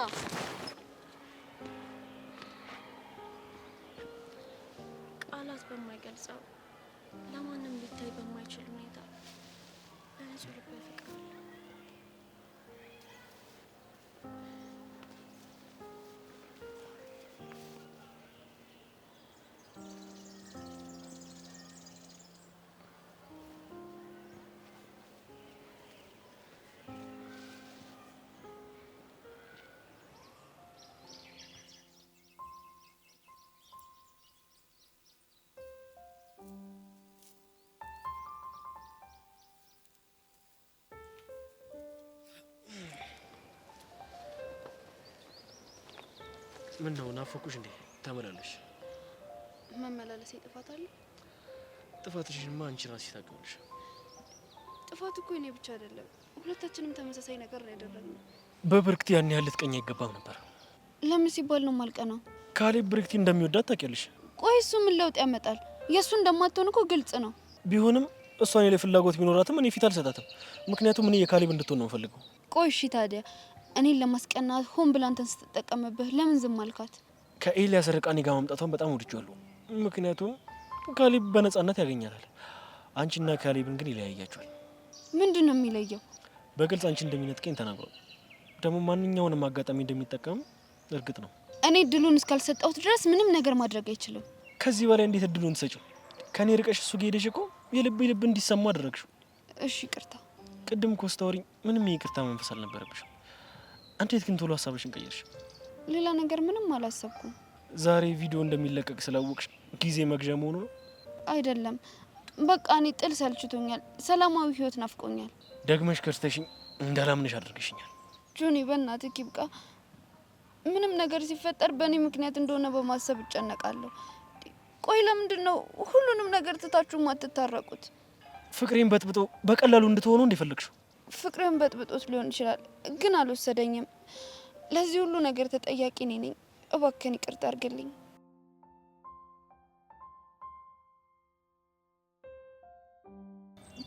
ቃላት በማይገልጸው ለማንም ሊታይ በማይችል ሁኔታ በንጹህ ልብ ያፈቅራል። ምን ነው ናፈቁሽ እንዴ? ተመላለሽ። መመላለሴ ጥፋት አለ? ጥፋትሽንማ አንቺ ራስሽ ታውቂዋለሽ። ጥፋቱ እኮ እኔ ብቻ አይደለም፣ ሁለታችንም ተመሳሳይ ነገር ነው ያደረግነው። በብርክቲ ያን ያህል ልትቀኝ አይገባም ነበር። ለምን ሲባል ነው ማልቀናው? ካሌብ ብርክቲ እንደሚወዳት ታውቂያለሽ። ቆይ እሱ ምን ለውጥ ያመጣል? የእሱ እንደማትሆን እኮ ግልጽ ነው። ቢሆንም እሷ እኔ ላይ ፍላጎት ቢኖራትም እኔ ፊት አልሰጣትም። ምክንያቱም እኔ የካሌብ እንድትሆን ነው የምፈልገው። ቆይ እሺ ታዲያ እኔን ለማስቀናት ሆን ብላ አንተን ስትጠቀምብህ ለምን ዝም አልካት? ከኤልያስ ርቃ እኔ ጋር ማምጣቷን በጣም ወድጄዋለሁ። ምክንያቱም ካሌብ በነጻነት ያገኛታል። አንቺና ካሌብን ግን ይለያያቸዋል። ምንድን ነው የሚለየው? በግልጽ አንቺ እንደሚነጥቀኝ ተናግሯል። ደግሞ ማንኛውንም አጋጣሚ እንደሚጠቀም እርግጥ ነው። እኔ እድሉን እስካልሰጠሁት ድረስ ምንም ነገር ማድረግ አይችልም። ከዚህ በላይ እንዴት እድሉን ትሰጪው? ከኔ ርቀሽ እሱ ጋር ሄደሽ እኮ የልብ እንዲሰማ አደረግሽው። እሺ ይቅርታ። ቅድም እኮ ስታወሪኝ ምንም ይቅርታ መንፈስ አልነበረብሽም። እንዴት ግን ቶሎ ሀሳብሽን ቀየርሽ? ሌላ ነገር ምንም አላሰብኩም። ዛሬ ቪዲዮ እንደሚለቀቅ ስላወቅሽ ጊዜ መግዣ መሆኑ ነው? አይደለም፣ በቃ እኔ ጥል ሰልችቶኛል። ሰላማዊ ህይወት ናፍቆኛል። ደግመሽ ከርተሽኝ እንዳላምንሽ አድርገሽኛል። ጆኒ በእናትህ ይብቃ። ምንም ነገር ሲፈጠር በእኔ ምክንያት እንደሆነ በማሰብ እጨነቃለሁ። ቆይ ለምንድን ነው ሁሉንም ነገር ትታችሁ ማትታረቁት? ፍቅሬን በጥብጦ በቀላሉ እንድትሆኑ እንደፈለግሽው? ፍቅርን በጥብጦት ሊሆን ይችላል፣ ግን አልወሰደኝም። ለዚህ ሁሉ ነገር ተጠያቂ እኔ ነኝ። እባክህን ይቅርታ አድርግልኝ።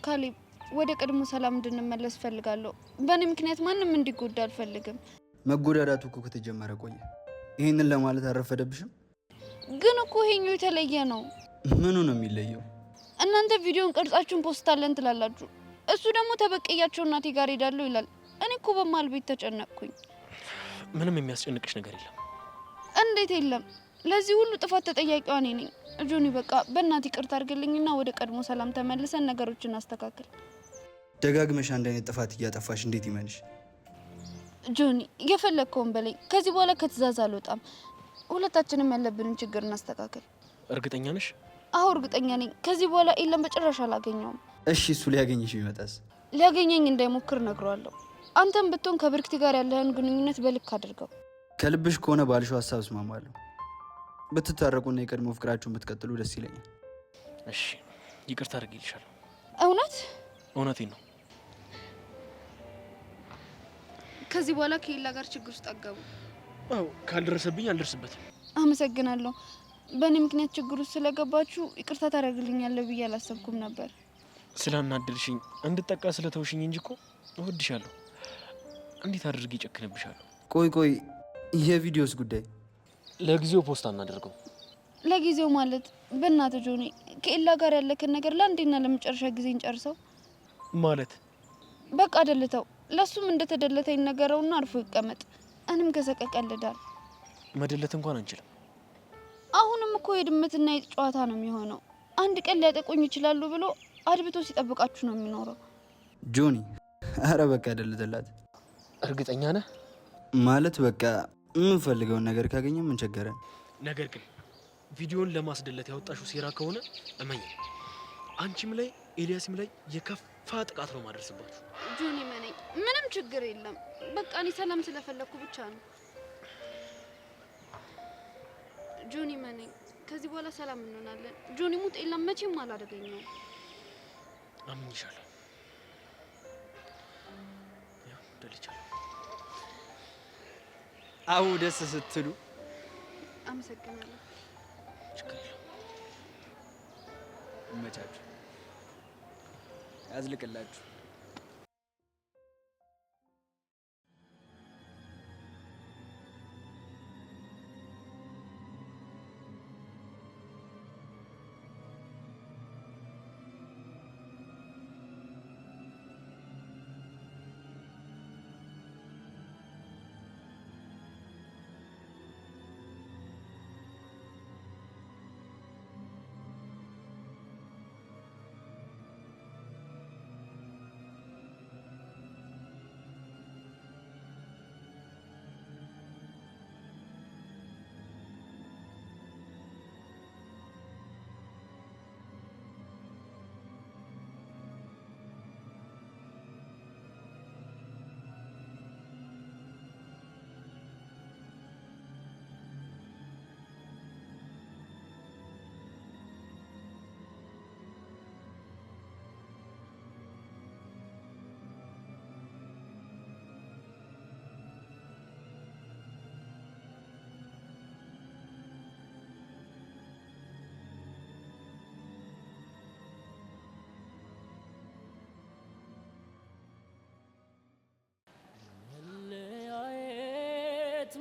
ካሌብ፣ ወደ ቀድሞ ሰላም እንድንመለስ ፈልጋለሁ። በእኔ ምክንያት ማንም እንዲጎዳ አልፈልግም። መጎዳዳቱ እኮ ከተጀመረ ቆየ። ይህንን ለማለት አልረፈደብሽም? ግን እኮ ይሄኛው የተለየ ነው። ምኑ ነው የሚለየው? እናንተ ቪዲዮን ቀርጻችሁን ፖስታለን ትላላችሁ፣ እሱ ደግሞ ተበቀያቸው እናቴ ጋር ሄዳለሁ ይላል። እኔ እኮ በማል ቤት ተጨነቅኩኝ። ምንም የሚያስጨንቅሽ ነገር የለም። እንዴት የለም? ለዚህ ሁሉ ጥፋት ተጠያቂዋ እኔ ነኝ። ጆኒ፣ በቃ በእናት ይቅርታ አድርግልኝና ወደ ቀድሞ ሰላም ተመልሰን ነገሮችን አስተካክል። ደጋግመሽ አንድ አይነት ጥፋት እያጠፋሽ እንዴት ይመንሽ? ጆኒ፣ የፈለግከውን በላይ። ከዚህ በኋላ ከትእዛዝ አልወጣም። ሁለታችንም ያለብንን ችግር እናስተካክል። እርግጠኛ ነሽ? አዎ እርግጠኛ ነኝ። ከዚህ በኋላ ኤላን በጭራሽ አላገኘውም። እሺ፣ እሱ ሊያገኝሽ ቢመጣስ? ሊያገኘኝ እንዳይሞክር ነግሯለሁ። አንተም ብትሆን ከብርክቲ ጋር ያለህን ግንኙነት በልክ አድርገው። ከልብሽ ከሆነ ባልሽው ሀሳብ እስማማለሁ። ብትታረቁና የቀድሞ ፍቅራችሁን ብትቀጥሉ ደስ ይለኛል። እሺ፣ ይቅርታ አድርጌልሻለሁ። እውነት? እውነቴን ነው። ከዚህ በኋላ ከኤላ ጋር ችግር ውስጥ አገቡ። አዎ፣ ካልደረሰብኝ አልደርስበትም። አመሰግናለሁ። በእኔ ምክንያት ችግር ውስጥ ስለገባችሁ ይቅርታ ታደርግልኛለህ ብዬ አላሰብኩም ነበር። ስላናደድሽኝ እንድጠቃ ስለተውሽኝ እንጂ እኮ እወድሻለሁ። እንዴት አድርጌ ይጨክንብሻለሁ? ቆይ፣ የቪዲዮስ ጉዳይ ለጊዜው ፖስት አናደርገው። ለጊዜው ማለት? በእናትህ ጆኒ፣ ከኤላ ጋር ያለክን ነገር ለአንዴና ለመጨረሻ ጊዜ እንጨርሰው። ማለት? በቃ ደልተው፣ ለሱም እንደተደለተ ይነገረውና አርፎ ይቀመጥ። እኔም ከሰቀቀልዳል። መደለት እንኳን አንችልም። አሁንም እኮ የድመትና የጥ ጨዋታ ነው የሚሆነው። አንድ ቀን ሊያጠቁኝ ይችላሉ ብሎ አድብቶ ሲጠብቃችሁ ነው የሚኖረው። ጆኒ፣ አረ በቃ ደልተላት። እርግጠኛ ነህ? ማለት በቃ የምንፈልገውን ነገር ካገኘ ምን ቸገረን? ነገር ግን ቪዲዮን ለማስደለት ያወጣሽው ሴራ ከሆነ እመኝ፣ አንቺም ላይ ኤልያስም ላይ የከፋ ጥቃት ነው ማድረስባችሁ። ጆኒ መነኝ፣ ምንም ችግር የለም። በቃ እኔ ሰላም ስለፈለኩ ብቻ ነው። ጆኒ መነኝ፣ ከዚህ በኋላ ሰላም እንሆናለን። ጆኒ ሙት ኤላም መቼም አላደገኘውም። አምኝሻለሁ። ያው ደልቻለሁ። አው ደስ ስትሉ አመሰግናለሁ። ይመቻችሁ፣ ያዝልቅላችሁ።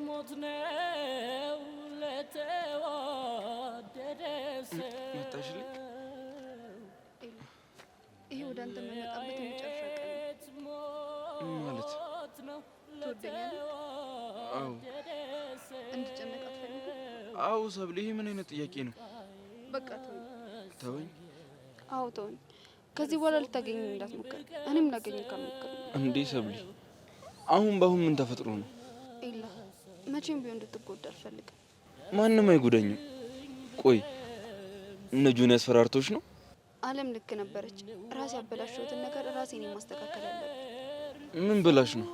ሞት ነው ለተዋደደ ሰው። ይሄ ወደ አንተ የምመጣበት የመጨረሻ ቀን ማለት ትወደኛለህ? አዎ። እንድጨነቅ አትፈልግም? አዎ ሰብል፣ ይሄ ምን አይነት ጥያቄ ነው? በቃ ተወኝ። ተወኝ? አዎ ተወኝ። ከዚህ በኋላ ልታገኘኝ እንዳትሞክር፣ እኔም ላገኘ ካልሞክር። እንዴ ሰብል፣ አሁን በአሁን ምን ተፈጥሮ ነው? ኤላ፣ መቼም ቢሆን እንድትጎዳ አልፈልግም። ማንም አይጎዳኝም። ቆይ እነ ጆኒ ያስፈራርቶች ነው? አለም ልክ ነበረች። ራሴ ያበላሸሁትን ነገር ራሴ ነኝ ማስተካከል ያለብኝ። ምን ብላሽ ነው?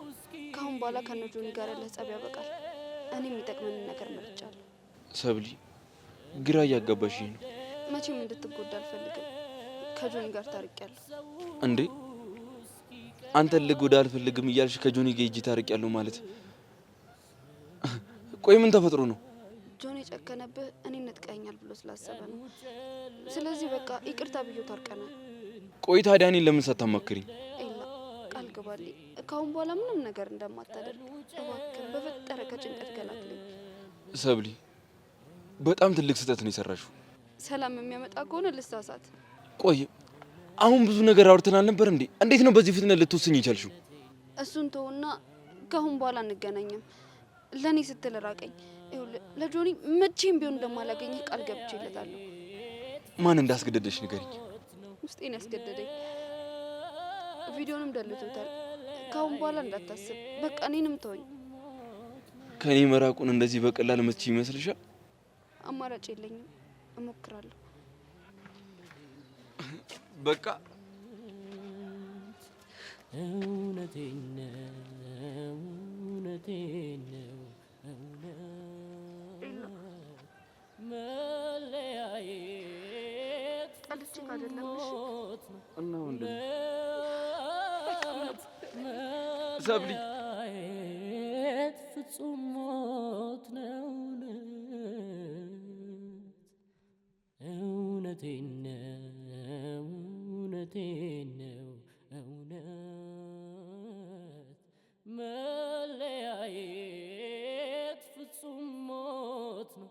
ከአሁን በኋላ ከነ ጆኒ ጋር ያለ ጸብ ያበቃል። እኔ የሚጠቅመንን ነገር መርጫለሁ። ሰብሊ፣ ግራ እያጋባሽ ነው። መቼም እንድትጎዳ አልፈልግም። ከጆኒ ጋር ታርቂያለሁ። እንዴ አንተ ልጎዳ አልፈልግም እያልሽ ከጆኒ ጋር ሂጂ ታርቂያለሁ ማለት? ቆይ ምን ተፈጥሮ ነው? ጆኒ ጨከነብህ እኔን ነጥቀኛል ብሎ ስላሰበ ነው። ስለዚህ በቃ ይቅርታ ብዬ ታርቀናል። ቆይ ታዲያ እኔን ለምን ሳታማክሪኝ? ኤላ ቃል ግባልኝ ከአሁን በኋላ ምንም ነገር እንደማታደርግ እባክህ፣ በፈጠረ ከጭንቀት ገላግለኝ። ሰብሊ በጣም ትልቅ ስህተት ነው የሰራሽው። ሰላም የሚያመጣ ከሆነ ልሳሳት። ቆይ አሁን ብዙ ነገር አውርተናል ነበር እንዴ? እንዴት ነው በዚህ ፍጥነት ልትወስኝ ይቻልሽው? እሱን ተውና ከአሁን በኋላ እንገናኝም። ለኔ ስትል ራቀኝ። ለጆኒ መቼም ቢሆን እንደማላገኝህ ቃል ገብቼለታለሁ። ማን እንዳስገደደሽ ንገሪኝ። ውስጤን ያስገደደኝ። ቪዲዮንም ደልቶታል። ከአሁን በኋላ እንዳታስብ፣ በቃ እኔንም ተወኝ። ከኔ መራቁን እንደዚህ በቀላል መቼ ይመስልሻል? አማራጭ የለኝም፣ እሞክራለሁ። በቃ እውነቴን ነው መለያየት ጠልቼህ አይደለም እና ወንድም ሰብሊ ፍጹም ሞት ነው። እውነቴን ነው እውነት መለያየት ፍጹም ሞት ነው።